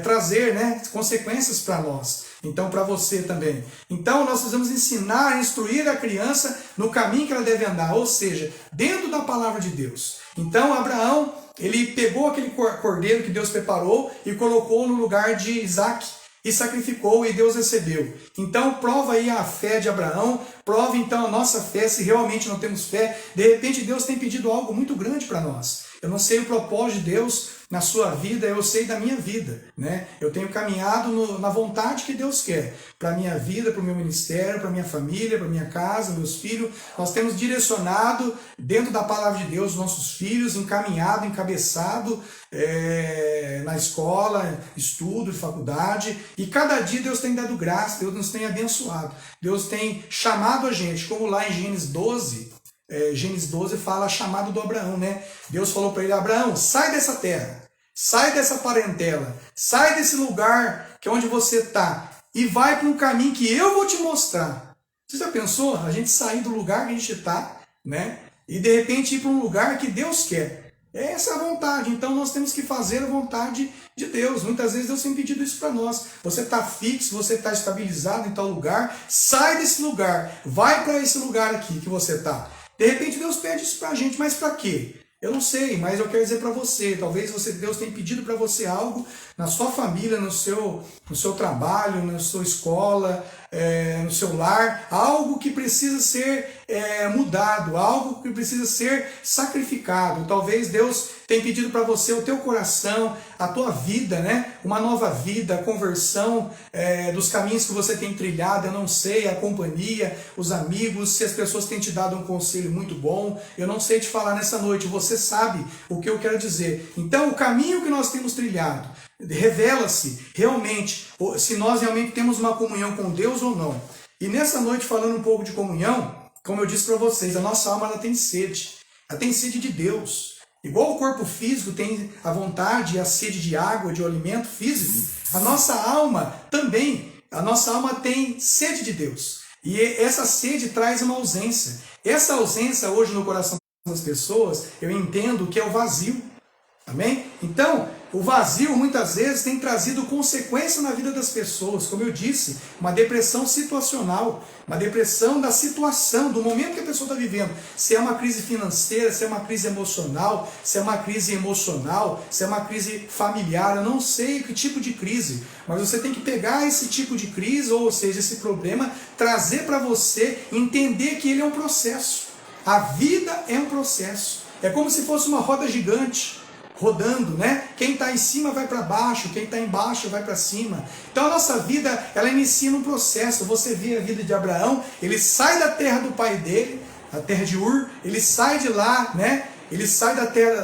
trazer, né, consequências para nós. Então, para você também. Então, nós precisamos ensinar, instruir a criança no caminho que ela deve andar, ou seja, dentro da palavra de Deus. Então, Abraão, ele pegou aquele cordeiro que Deus preparou e colocou no lugar de Isaac e sacrificou, e Deus recebeu. Então, prova aí a fé de Abraão, prova então a nossa fé, se realmente não temos fé. De repente, Deus tem pedido algo muito grande para nós. Eu não sei o propósito de Deus na sua vida, eu sei da minha vida, né? Eu tenho caminhado na vontade que Deus quer, para a minha vida, para o meu ministério, para a minha família, para a minha casa, meus filhos. Nós temos direcionado dentro da palavra de Deus nossos filhos, encaminhado, encabeçado na escola, estudo, faculdade, e cada dia Deus tem dado graça, Deus nos tem abençoado, Deus tem chamado a gente, como lá em Gênesis 12, Gênesis 12 fala a chamada do Abraão, né? Deus falou para ele: Abraão, sai dessa terra, sai dessa parentela, sai desse lugar que é onde você está e vai para um caminho que eu vou te mostrar. Você já pensou? A gente sair do lugar que a gente está, né? E de repente ir para um lugar que Deus quer. Essa é a vontade. Então nós temos que fazer a vontade de Deus. Muitas vezes Deus tem pedido isso para nós. Você está fixo, você está estabilizado em tal lugar, sai desse lugar, vai para esse lugar aqui que você está. De repente Deus pede isso para a gente, mas para quê? Eu não sei, mas eu quero dizer para você, talvez Deus tenha pedido para você algo na sua família, no seu trabalho, na sua escola, no seu lar, algo que precisa ser mudado, algo que precisa ser sacrificado. Talvez Deus tenha pedido para você o teu coração, a tua vida, né? Uma nova vida, a conversão dos caminhos que você tem trilhado, eu não sei, a companhia, os amigos, se as pessoas têm te dado um conselho muito bom, eu não sei te falar nessa noite, você sabe o que eu quero dizer. Então, o caminho que nós temos trilhado, revela-se realmente, se nós realmente temos uma comunhão com Deus ou não. E nessa noite, falando um pouco de comunhão, como eu disse para vocês, a nossa alma ela tem sede de Deus. Igual o corpo físico tem a vontade e a sede de água, de alimento físico, a nossa alma também, tem sede de Deus. E essa sede traz uma ausência. Essa ausência hoje no coração das pessoas, eu entendo que é o vazio. Amém? Então, o vazio muitas vezes tem trazido consequência na vida das pessoas, como eu disse, uma depressão situacional, uma depressão da situação, do momento que a pessoa está vivendo. Se é uma crise financeira, se é uma crise emocional, se é uma crise familiar, eu não sei que tipo de crise, mas você tem que pegar esse tipo de crise, ou seja, esse problema, trazer para você, entender que ele é um processo. A vida é um processo, é como se fosse uma roda gigante, rodando, né? Quem está em cima vai para baixo, quem está embaixo vai para cima. Então a nossa vida, ela inicia num processo. Você vê a vida de Abraão, ele sai da terra do pai dele, a terra de Ur, ele sai de lá, né? Ele sai da terra,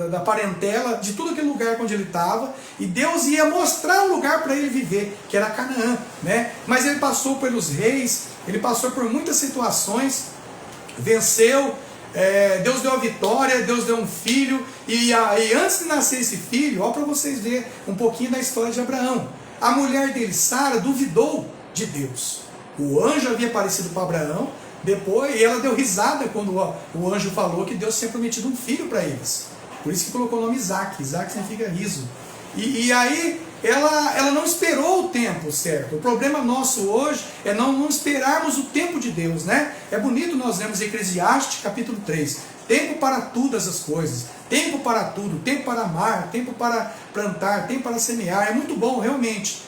da parentela, de todo aquele lugar onde ele estava, e Deus ia mostrar um lugar para ele viver, que era Canaã, né? Mas ele passou pelos reis, ele passou por muitas situações, venceu, Deus deu a vitória, Deus deu um filho, e antes de nascer esse filho, ó, para vocês verem um pouquinho da história de Abraão, a mulher dele, Sara, duvidou de Deus. O anjo havia aparecido para Abraão, depois, e ela deu risada quando o anjo falou que Deus tinha prometido um filho para eles. Por isso que colocou o nome Isaac. Isaac significa riso. E aí ela não esperou o tempo certo. O problema nosso hoje é não esperarmos o tempo de Deus, né? É bonito nós lemos Eclesiastes capítulo 3. Tempo para todas as coisas. Tempo para tudo. Tempo para amar. Tempo para plantar. Tempo para semear. É muito bom, realmente.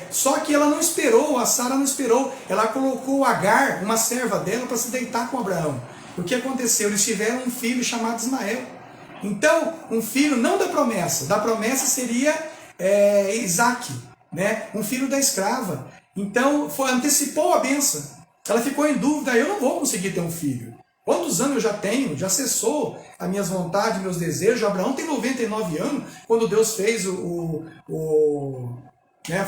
Só que ela não esperou, a Sara não esperou. Ela colocou Agar, uma serva dela, para se deitar com Abraão. O que aconteceu? Eles tiveram um filho chamado Ismael. Então, um filho não da promessa seria Isaac, né? Um filho da escrava. Então, antecipou a bênção. Ela ficou em dúvida: eu não vou conseguir ter um filho. Quantos anos eu já tenho? Já cessou as minhas vontades, meus desejos. Abraão tem 99 anos, quando Deus fez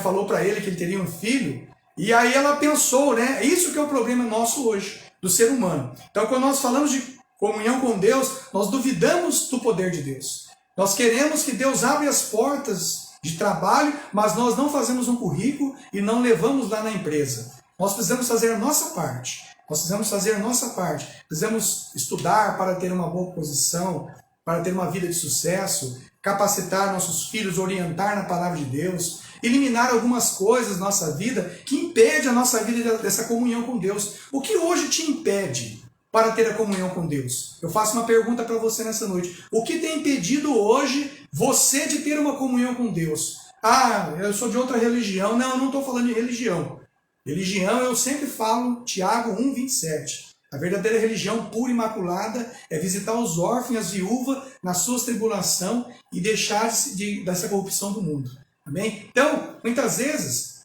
falou para ele que ele teria um filho. E aí ela pensou, né? Isso que é o problema nosso hoje, do ser humano. Então, quando nós falamos de comunhão com Deus, nós duvidamos do poder de Deus. Nós queremos que Deus abra as portas de trabalho, mas nós não fazemos um currículo e não levamos lá na empresa. Nós precisamos fazer a nossa parte. Nós precisamos fazer a nossa parte. Precisamos estudar para ter uma boa posição, para ter uma vida de sucesso, capacitar nossos filhos, orientar na palavra de Deus, eliminar algumas coisas na nossa vida que impedem a nossa vida dessa comunhão com Deus. O que hoje te impede para ter a comunhão com Deus? Eu faço uma pergunta para você nessa noite. O que tem impedido hoje você de ter uma comunhão com Deus? Ah, eu sou de outra religião. Não, eu não estou falando de religião. Religião, eu sempre falo, Tiago 1,27. A verdadeira religião pura e imaculada é visitar os órfãos e as viúvas nas suas tribulações e deixar-se dessa corrupção do mundo. Amém? Então, muitas vezes,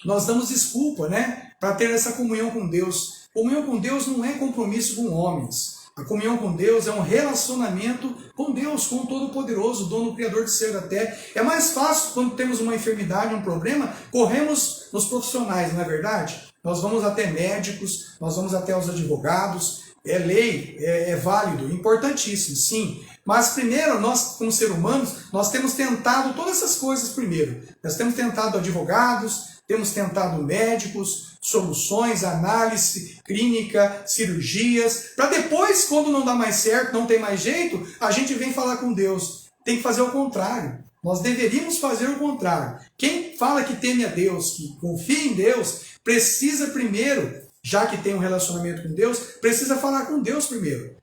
nós damos desculpa, né, para ter essa comunhão com Deus. Comunhão com Deus não é compromisso com homens. A comunhão com Deus é um relacionamento com Deus, com o Todo-Poderoso, dono, criador do céu e da terra. É mais fácil quando temos uma enfermidade, um problema, corremos nos profissionais, não é verdade? Nós vamos até médicos, nós vamos até os advogados, é lei, é válido, importantíssimo, sim. Mas primeiro, nós como seres humanos, nós temos tentado todas essas coisas primeiro. Nós temos tentado advogados, temos tentado médicos, soluções, análise clínica, cirurgias, para depois, quando não dá mais certo, não tem mais jeito, a gente vem falar com Deus. Tem que fazer o contrário. Nós deveríamos fazer o contrário. Quem fala que teme a Deus, que confia em Deus, precisa primeiro, já que tem um relacionamento com Deus, precisa falar com Deus primeiro.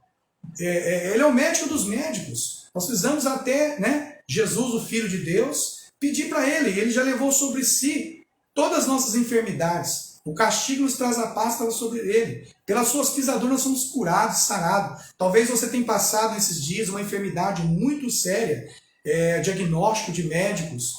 Ele é o médico dos médicos. Nós precisamos até, né, Jesus, o Filho de Deus, pedir para ele já levou sobre si todas as nossas enfermidades. O castigo nos traz a paz, estava sobre ele. Pelas suas pisaduras nós somos curados, sarados. Talvez você tenha passado nesses dias uma enfermidade muito séria, diagnóstico de médicos,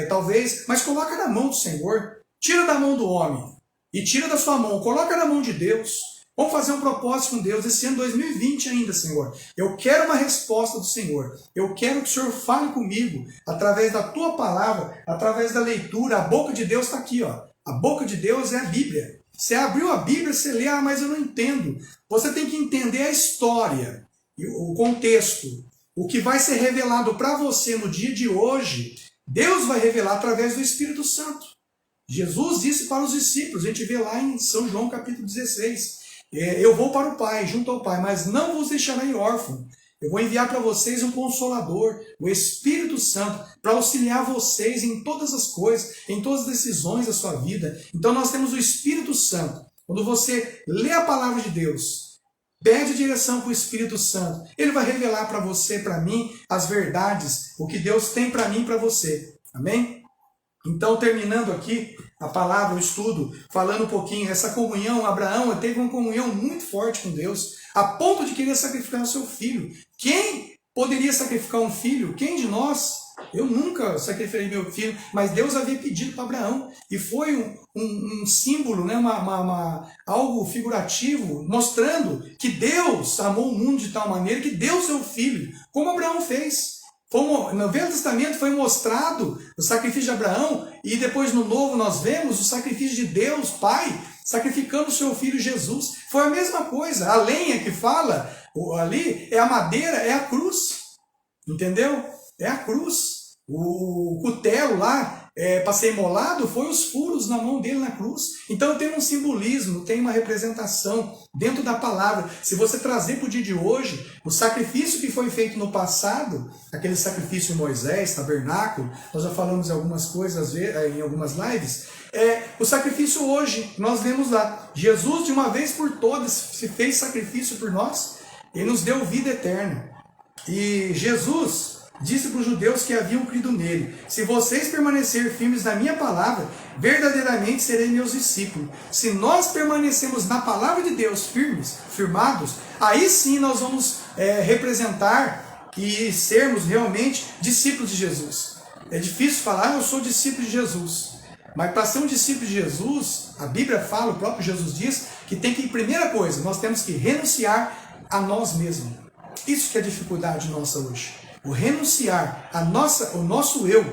talvez, mas coloca na mão do Senhor. Tira da mão do homem e tira da sua mão, coloca na mão de Deus. Vamos fazer um propósito com Deus esse ano 2020 ainda, Senhor. Eu quero uma resposta do Senhor. Eu quero que o Senhor fale comigo através da tua palavra, através da leitura. A boca de Deus está aqui, ó. A boca de Deus é a Bíblia. Você abriu a Bíblia, você lê, mas eu não entendo. Você tem que entender a história, o contexto, o que vai ser revelado para você no dia de hoje. Deus vai revelar através do Espírito Santo. Jesus disse para os discípulos, a gente vê lá em São João capítulo 16, eu vou para o Pai, junto ao Pai, mas não vos deixarei órfão. Eu vou enviar para vocês um Consolador, o Espírito Santo, para auxiliar vocês em todas as coisas, em todas as decisões da sua vida. Então nós temos o Espírito Santo. Quando você lê a palavra de Deus, pede direção para o Espírito Santo, ele vai revelar para você, para mim, as verdades, o que Deus tem para mim e para você. Amém? Então, terminando aqui a palavra, o estudo, falando um pouquinho, essa comunhão, Abraão teve uma comunhão muito forte com Deus, a ponto de querer sacrificar o seu filho. Quem poderia sacrificar um filho? Quem de nós? Eu nunca sacrifiquei meu filho, mas Deus havia pedido para Abraão. E foi um símbolo, né? Algo figurativo, mostrando que Deus amou o mundo de tal maneira que deu seu filho, como Abraão fez. No Velho Testamento foi mostrado o sacrifício de Abraão, e depois no Novo nós vemos o sacrifício de Deus, Pai, sacrificando o seu filho Jesus. Foi a mesma coisa. A lenha que fala ali é a madeira, é a cruz. Entendeu? É a cruz. O cutelo lá, para ser imolado, foi os furos na mão dele na cruz. Então tem um simbolismo, tem uma representação dentro da palavra. Se você trazer para o dia de hoje, o sacrifício que foi feito no passado, aquele sacrifício em Moisés, tabernáculo, nós já falamos em algumas coisas, em algumas lives, o sacrifício hoje, nós vemos lá, Jesus de uma vez por todas se fez sacrifício por nós, ele nos deu vida eterna. E Jesus disse para os judeus que haviam crido nele: se vocês permanecerem firmes na minha palavra, verdadeiramente serei meus discípulos. Se nós permanecemos na palavra de Deus firmados, aí sim nós vamos representar e sermos realmente discípulos de Jesus. É difícil falar, eu sou discípulo de Jesus. Mas para ser um discípulo de Jesus, a Bíblia fala, o próprio Jesus diz, que tem que, primeira coisa, nós temos que renunciar a nós mesmos. Isso que é a dificuldade nossa hoje. O renunciar o nosso eu.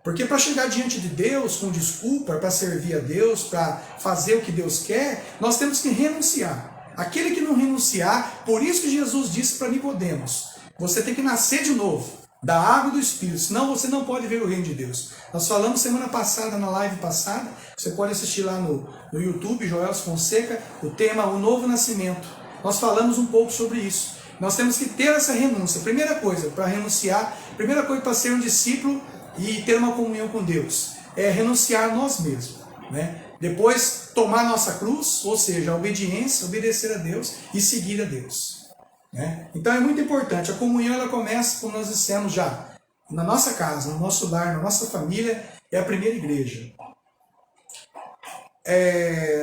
Porque para chegar diante de Deus com desculpa, para servir a Deus, para fazer o que Deus quer, nós temos que renunciar. Aquele que não renunciar, por isso que Jesus disse para Nicodemos, você tem que nascer de novo. da água do Espírito, senão você não pode ver o reino de Deus. Nós falamos semana passada, na live passada, você pode assistir lá no YouTube, Joelso Fonseca, o tema O Novo Nascimento. Nós falamos um pouco sobre isso. Nós temos que ter essa renúncia. Primeira coisa, para renunciar, primeira coisa para ser um discípulo e ter uma comunhão com Deus, é renunciar a nós mesmos, né? Depois, tomar nossa cruz, ou seja, a obediência, obedecer a Deus e seguir a Deus, né? Então é muito importante. A comunhão ela começa, como nós dissemos já, na nossa casa, no nosso lar, na nossa família, é a primeira igreja.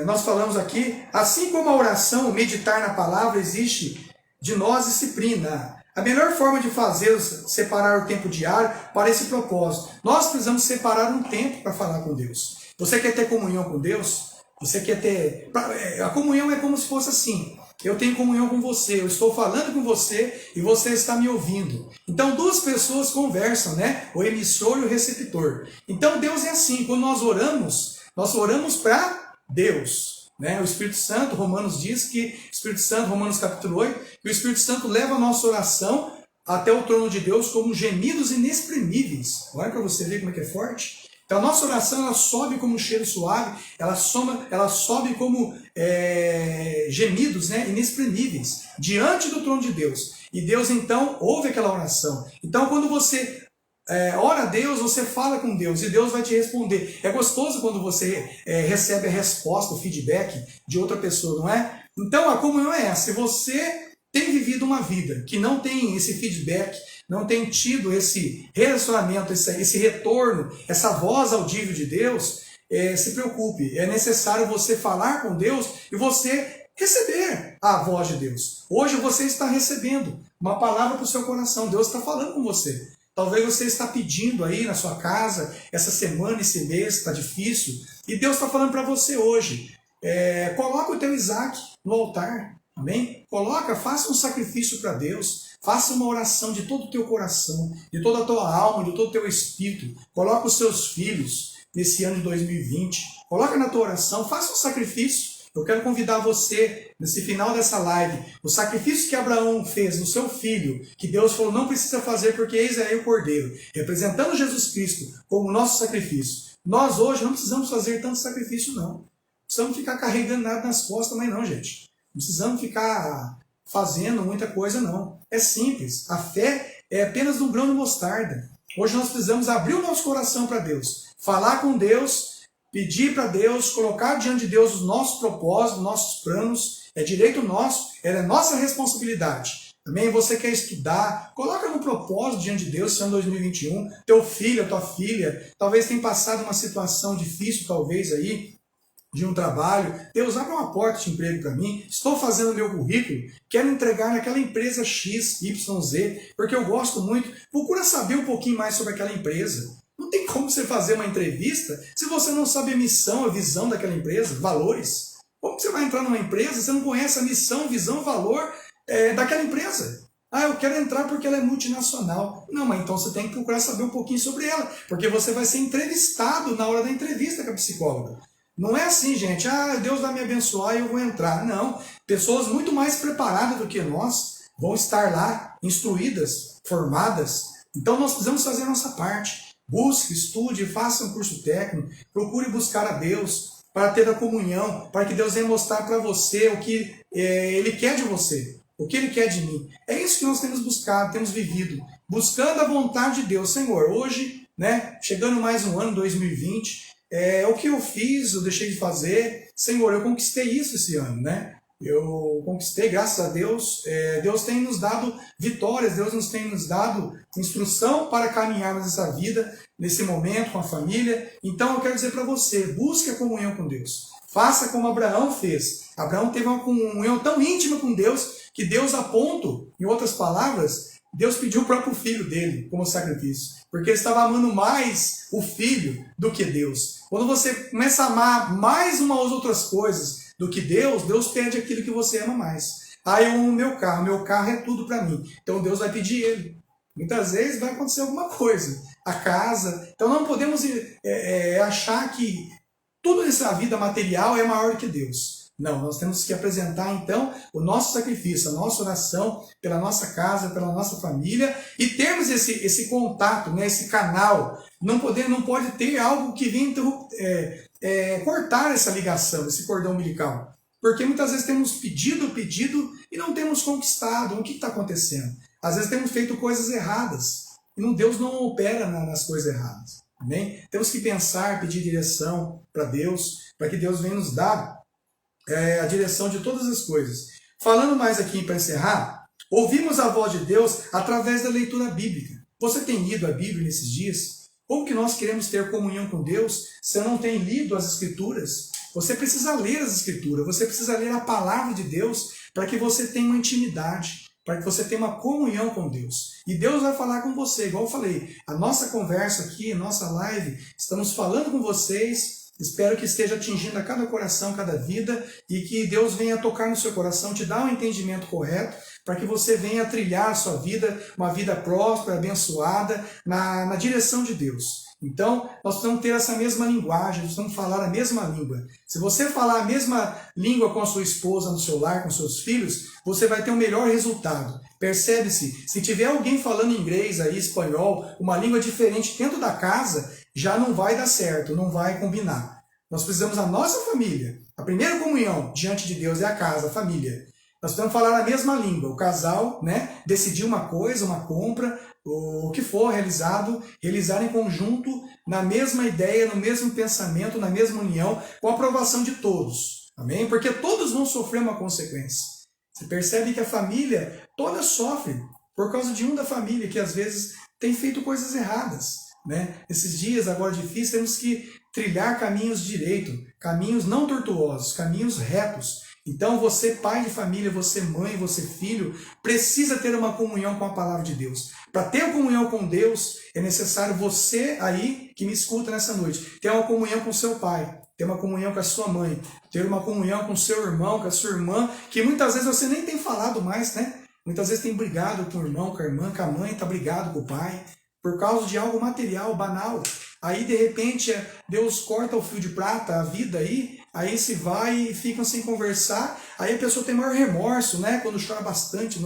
Nós falamos aqui, assim como a oração, meditar na palavra, existe de nós disciplina. A melhor forma de fazê-los separar o tempo diário para esse propósito. Nós precisamos separar um tempo para falar com Deus. Você quer ter comunhão com Deus? Você quer ter... A comunhão é como se fosse assim. Eu tenho comunhão com você, eu estou falando com você e você está me ouvindo. Então duas pessoas conversam, né? O emissor e o receptor. Então Deus é assim, quando nós oramos para Deus, né? O Espírito Santo, Romanos diz que, Espírito Santo, Romanos capítulo 8, que o Espírito Santo leva a nossa oração até o trono de Deus como gemidos inexprimíveis. Olha para você ver como é que é forte. Então a nossa oração ela sobe como um cheiro suave, ela sobe como gemidos, né, inexprimíveis diante do trono de Deus. E Deus então ouve aquela oração. Então quando você ora a Deus, você fala com Deus e Deus vai te responder. É gostoso quando você recebe a resposta, o feedback de outra pessoa, não é? Então a comunhão é essa. Se você tem vivido uma vida que não tem esse feedback, não tem tido esse relacionamento, esse retorno, essa voz audível de Deus, se preocupe. É necessário você falar com Deus e você receber a voz de Deus. Hoje você está recebendo uma palavra para o seu coração. Deus está falando com você. Talvez você está pedindo aí na sua casa, essa semana, esse mês, está difícil, e Deus está falando para você hoje. Coloca o teu Isaac no altar, amém? Faça um sacrifício para Deus, faça uma oração de todo o teu coração, de toda a tua alma, de todo o teu espírito. Coloca os seus filhos nesse ano de 2020, coloca na tua oração, faça um sacrifício. Eu quero convidar você, nesse final dessa live, o sacrifício que Abraão fez no seu filho, que Deus falou, não precisa fazer porque eis aí o Cordeiro, representando Jesus Cristo como nosso sacrifício. Nós hoje não precisamos fazer tanto sacrifício, não. Não precisamos ficar carregando nada nas costas, mas não, gente. Não precisamos ficar fazendo muita coisa, não. É simples. A fé é apenas um grão de mostarda. Hoje nós precisamos abrir o nosso coração para Deus, falar com Deus, pedir para Deus, colocar diante de Deus os nossos propósitos, nossos planos, é direito nosso, é nossa responsabilidade. Também você quer estudar, coloca no propósito diante de Deus, esse ano 2021, teu filho, a tua filha, talvez tenha passado uma situação difícil, talvez aí, de um trabalho. Deus, abre uma porta de emprego para mim, estou fazendo meu currículo, quero entregar naquela empresa X, Y, Z, porque eu gosto muito, procura saber um pouquinho mais sobre aquela empresa. Não tem como você fazer uma entrevista se você não sabe a missão, a visão daquela empresa, valores. Como você vai entrar numa empresa se você não conhece a missão, visão, valor daquela empresa? Ah, eu quero entrar porque ela é multinacional. Não, mas então você tem que procurar saber um pouquinho sobre ela, porque você vai ser entrevistado na hora da entrevista com a psicóloga. Não é assim, gente, Deus vai me abençoar e eu vou entrar. Não, pessoas muito mais preparadas do que nós vão estar lá, instruídas, formadas. Então nós precisamos fazer a nossa parte. Busque, estude, faça um curso técnico, procure buscar a Deus para ter a comunhão, para que Deus venha mostrar para você o que Ele quer de você, o que Ele quer de mim. É isso que nós temos buscado, temos vivido, buscando a vontade de Deus. Senhor, hoje, né, chegando mais um ano, 2020, o que eu fiz, eu deixei de fazer. Senhor, eu conquistei isso esse ano, né? Eu conquistei, graças a Deus. Deus tem nos dado vitórias, Deus nos tem nos dado instrução para caminharmos essa vida, nesse momento, com a família. Então eu quero dizer para você, busque a comunhão com Deus. Faça como Abraão fez. Abraão teve uma comunhão tão íntima com Deus, que Deus a ponto, em outras palavras, Deus pediu o próprio filho dele como sacrifício. Porque ele estava amando mais o filho do que Deus. Quando você começa a amar mais umas outras coisas do que Deus, Deus pede aquilo que você ama mais. Eu amo meu carro é tudo para mim. Então Deus vai pedir ele. Muitas vezes vai acontecer alguma coisa. A casa. Então não podemos achar que tudo nessa vida material é maior que Deus. Não, nós temos que apresentar então o nosso sacrifício, a nossa oração pela nossa casa, pela nossa família e termos esse contato, né, esse canal. Não pode ter algo que venha cortar essa ligação, esse cordão umbilical. Porque muitas vezes temos pedido e não temos conquistado. O que está acontecendo? Às vezes temos feito coisas erradas e Deus não opera nas coisas erradas. Amém? Temos que pensar, pedir direção para Deus, para que Deus venha nos dar a direção de todas as coisas. Falando mais aqui para encerrar, ouvimos a voz de Deus através da leitura bíblica. Você tem lido a Bíblia nesses dias? Como que nós queremos ter comunhão com Deus se eu não tenho lido as Escrituras? Você precisa ler as Escrituras, você precisa ler a palavra de Deus para que você tenha uma intimidade, para que você tenha uma comunhão com Deus. E Deus vai falar com você, igual eu falei, a nossa conversa aqui, a nossa live, estamos falando com vocês. Espero que esteja atingindo a cada coração, cada vida, e que Deus venha tocar no seu coração, te dar um entendimento correto, para que você venha trilhar a sua vida, uma vida próspera, abençoada, na direção de Deus. Então, nós precisamos ter essa mesma linguagem, nós precisamos falar a mesma língua. Se você falar a mesma língua com a sua esposa no seu lar, com seus filhos, você vai ter um melhor resultado. Percebe-se, se tiver alguém falando inglês aí, espanhol, uma língua diferente dentro da casa, já não vai dar certo, não vai combinar. Nós precisamos da nossa família. A primeira comunhão diante de Deus é a casa, a família. Nós precisamos falar a mesma língua. O casal, né, decidir uma coisa, uma compra, o que for realizar em conjunto, na mesma ideia, no mesmo pensamento, na mesma união, com a aprovação de todos. Amém? Porque todos vão sofrer uma consequência. Você percebe que a família toda sofre por causa de um da família que às vezes tem feito coisas erradas. Né? Esses dias agora difíceis temos que trilhar caminhos direitos, caminhos não tortuosos, caminhos retos. Então você pai de família, você mãe, você filho, precisa ter uma comunhão com a palavra de Deus. Para ter uma comunhão com Deus, é necessário você aí que me escuta nessa noite, ter uma comunhão com seu pai, ter uma comunhão com a sua mãe, ter uma comunhão com o seu irmão, com a sua irmã, que muitas vezes você nem tem falado mais, né? Muitas vezes tem brigado com o irmão, com a irmã, com a mãe, está brigado com o pai, por causa de algo material, banal. Aí, de repente, Deus corta o fio de prata, a vida aí se vai e ficam sem conversar. Aí a pessoa tem maior remorso, né? Quando chora bastante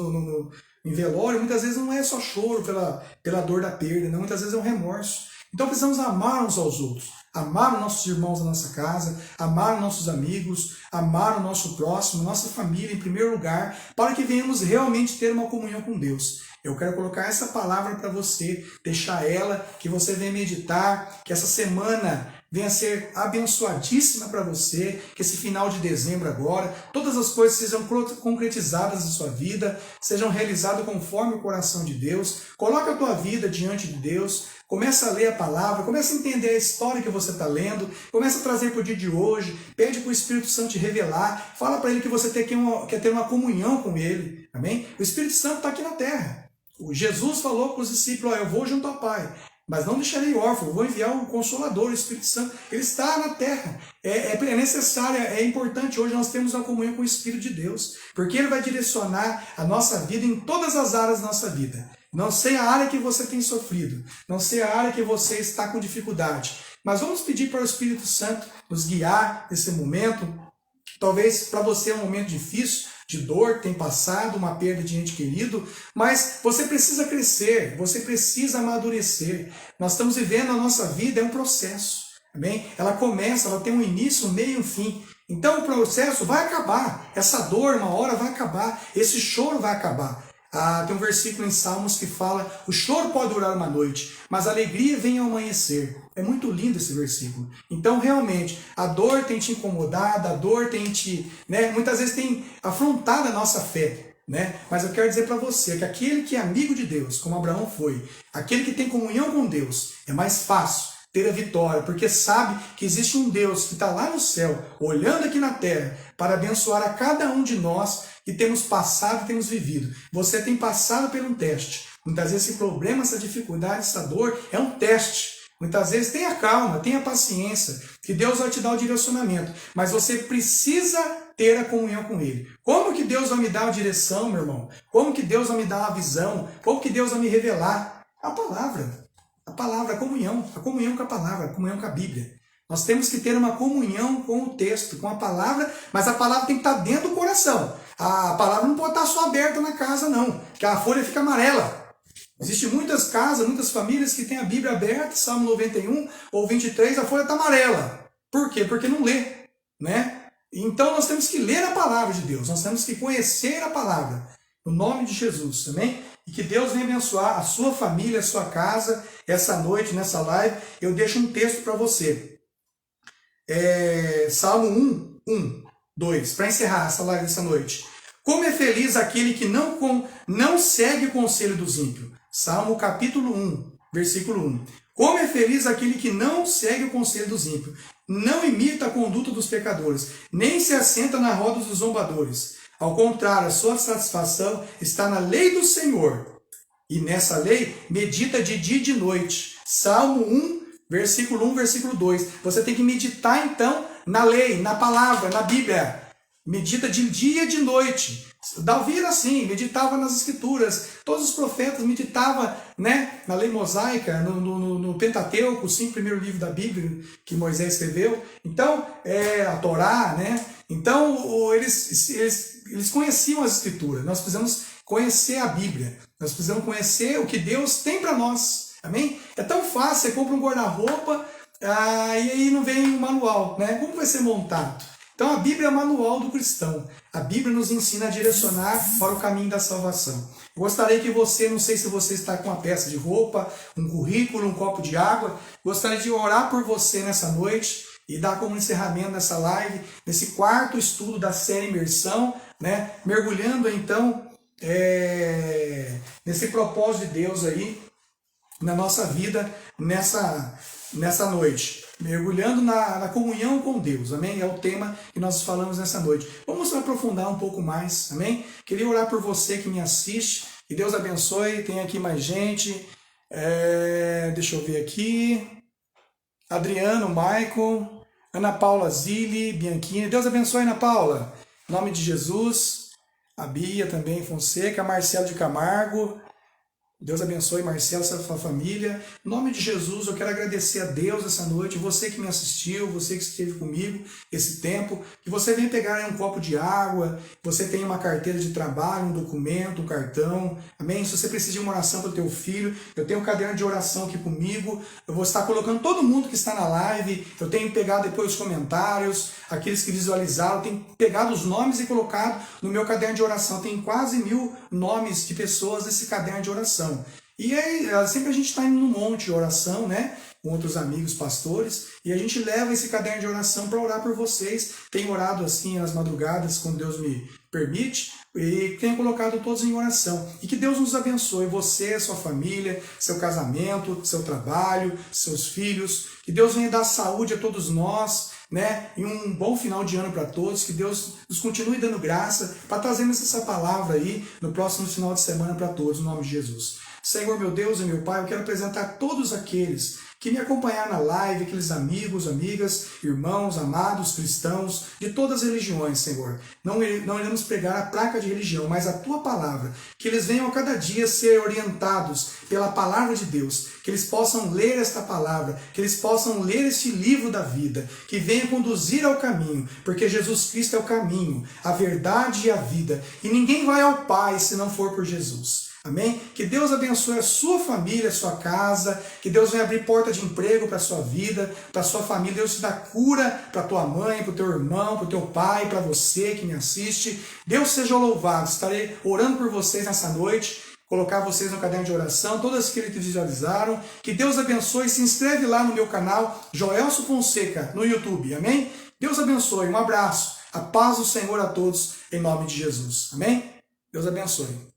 em velório, muitas vezes não é só choro pela dor da perda, não, muitas vezes é um remorso. Então precisamos amar uns aos outros, amar os nossos irmãos da nossa casa, amar os nossos amigos, amar o nosso próximo, nossa família em primeiro lugar, para que venhamos realmente ter uma comunhão com Deus. Eu quero colocar essa palavra para você, deixar ela, que você venha meditar, que essa semana venha ser abençoadíssima para você, que esse final de dezembro agora, todas as coisas sejam concretizadas na sua vida, sejam realizadas conforme o coração de Deus. Coloca a tua vida diante de Deus, começa a ler a palavra, começa a entender a história que você está lendo, começa a trazer para o dia de hoje, pede para o Espírito Santo te revelar, fala para ele que você quer ter uma comunhão com ele, amém? O Espírito Santo está aqui na terra. O Jesus falou para os discípulos, eu vou junto ao Pai, mas não deixarei órfão, eu vou enviar o Consolador, o Espírito Santo. Ele está na terra. É necessário, é importante hoje nós termos uma comunhão com o Espírito de Deus, porque ele vai direcionar a nossa vida em todas as áreas da nossa vida. Não sei a área que você tem sofrido, não sei a área que você está com dificuldade, mas vamos pedir para o Espírito Santo nos guiar nesse momento. Talvez para você é um momento difícil, de dor, tem passado, uma perda de ente querido, mas você precisa crescer, você precisa amadurecer. Nós estamos vivendo a nossa vida, é um processo, amém? Ela começa, ela tem um início, um meio e um fim. Então o processo vai acabar, essa dor uma hora vai acabar, esse choro vai acabar. Tem um versículo em Salmos que fala, o choro pode durar uma noite, mas a alegria vem ao amanhecer. É muito lindo esse versículo. Então, realmente, a dor tem te incomodado, a dor tem muitas vezes tem afrontado a nossa fé. Mas eu quero dizer para você que aquele que é amigo de Deus, como Abraão foi, aquele que tem comunhão com Deus, é mais fácil ter a vitória, porque sabe que existe um Deus que está lá no céu, olhando aqui na terra, para abençoar a cada um de nós que temos passado e temos vivido. Você tem passado por um teste. Muitas vezes esse problema, essa dificuldade, essa dor é um teste. Muitas vezes tenha calma, tenha paciência, que Deus vai te dar o direcionamento. Mas você precisa ter a comunhão com Ele. Como que Deus vai me dar a direção, meu irmão? Como que Deus vai me dar a visão? Como que Deus vai me revelar? A palavra, a comunhão com a palavra, a comunhão com a Bíblia. Nós temos que ter uma comunhão com o texto, com a palavra, mas a palavra tem que estar dentro do coração. A palavra não pode estar só aberta na casa, não, porque a folha fica amarela. Existem muitas casas, muitas famílias que têm a Bíblia aberta, Salmo 91 ou 23, a folha está amarela. Por quê? Porque não lê, né? Então nós temos que ler a palavra de Deus, nós temos que conhecer a palavra, no nome de Jesus, amém? E que Deus venha abençoar a sua família, a sua casa, essa noite, nessa live. Eu deixo um texto para você. Salmo 2, para encerrar essa live dessa noite. Como é feliz aquele que não segue o conselho dos ímpios. Salmo capítulo 1, versículo 1. Como é feliz aquele que não segue o conselho dos ímpios, não imita a conduta dos pecadores, nem se assenta na roda dos zombadores. Ao contrário, a sua satisfação está na lei do Senhor. E nessa lei medita de dia e de noite. Salmo 1, versículo 1, versículo 2. Você tem que meditar então na lei, na palavra, na Bíblia. Medita de dia e de noite. Davi era assim, meditava nas escrituras. Todos os profetas meditavam, né, na lei mosaica, no Pentateuco, os 5 primeiros livros da Bíblia que Moisés escreveu. Então, a Torá, né? Então, eles conheciam as escrituras. Nós precisamos conhecer a Bíblia. Nós precisamos conhecer o que Deus tem para nós. Amém? É tão fácil, você compra um guarda-roupa e aí não vem um manual, né? Como vai ser montado? Então a Bíblia é o manual do cristão. A Bíblia nos ensina a direcionar para o caminho da salvação. Eu gostaria que você, não sei se você está com uma peça de roupa, um currículo, um copo de água, gostaria de orar por você nessa noite e dar como encerramento nessa live, nesse 4º estudo da série Imersão, né? Mergulhando então nesse propósito de Deus aí na nossa vida nessa noite. Mergulhando na comunhão com Deus, amém? É o tema que nós falamos nessa noite. Vamos aprofundar um pouco mais, amém? Queria orar por você que me assiste, que Deus abençoe. Tem aqui mais gente, deixa eu ver aqui, Adriano, Michael, Ana Paula Zilli, Bianchini. Deus abençoe, Ana Paula, em nome de Jesus. A Bia também, Fonseca, Marcelo de Camargo. Deus abençoe Marcelo e sua família. Em nome de Jesus, eu quero agradecer a Deus essa noite, você que me assistiu, você que esteve comigo esse tempo, que você venha pegar um copo de água, você tem uma carteira de trabalho, um documento, um cartão, amém? Se você precisa de uma oração para o teu filho, eu tenho um caderno de oração aqui comigo, eu vou estar colocando todo mundo que está na live, eu tenho pegado depois os comentários, aqueles que visualizaram, eu tenho pegado os nomes e colocado no meu caderno de oração, tem quase 1000 nomes de pessoas nesse caderno de oração. E aí, sempre a gente está indo num monte de oração, né? Com outros amigos, pastores, e a gente leva esse caderno de oração para orar por vocês. Tenho orado assim às madrugadas, quando Deus me permite, e tenho colocado todos em oração. E que Deus nos abençoe, você, sua família, seu casamento, seu trabalho, seus filhos. Que Deus venha dar saúde a todos nós, né? E um bom final de ano para todos. Que Deus nos continue dando graça para trazermos essa palavra aí no próximo final de semana para todos, no nome de Jesus. Senhor, meu Deus e meu Pai, eu quero apresentar todos aqueles que me acompanharam na live, aqueles amigos, amigas, irmãos, amados, cristãos, de todas as religiões, Senhor. Não iremos pregar a placa de religião, mas a Tua palavra. Que eles venham a cada dia ser orientados pela palavra de Deus. Que eles possam ler esta palavra, que eles possam ler este livro da vida, que venha conduzir ao caminho, porque Jesus Cristo é o caminho, a verdade e a vida. E ninguém vai ao Pai se não for por Jesus. Amém? Que Deus abençoe a sua família, a sua casa, que Deus venha abrir porta de emprego para a sua vida, para a sua família. Deus te dá cura para a tua mãe, para o teu irmão, para o teu pai, para você que me assiste. Deus seja louvado. Estarei orando por vocês nessa noite, colocar vocês no caderno de oração, todas que eles visualizaram. Que Deus abençoe. Se inscreve lá no meu canal, Joelso Fonseca, no YouTube. Amém? Deus abençoe. Um abraço. A paz do Senhor a todos, em nome de Jesus. Amém? Deus abençoe.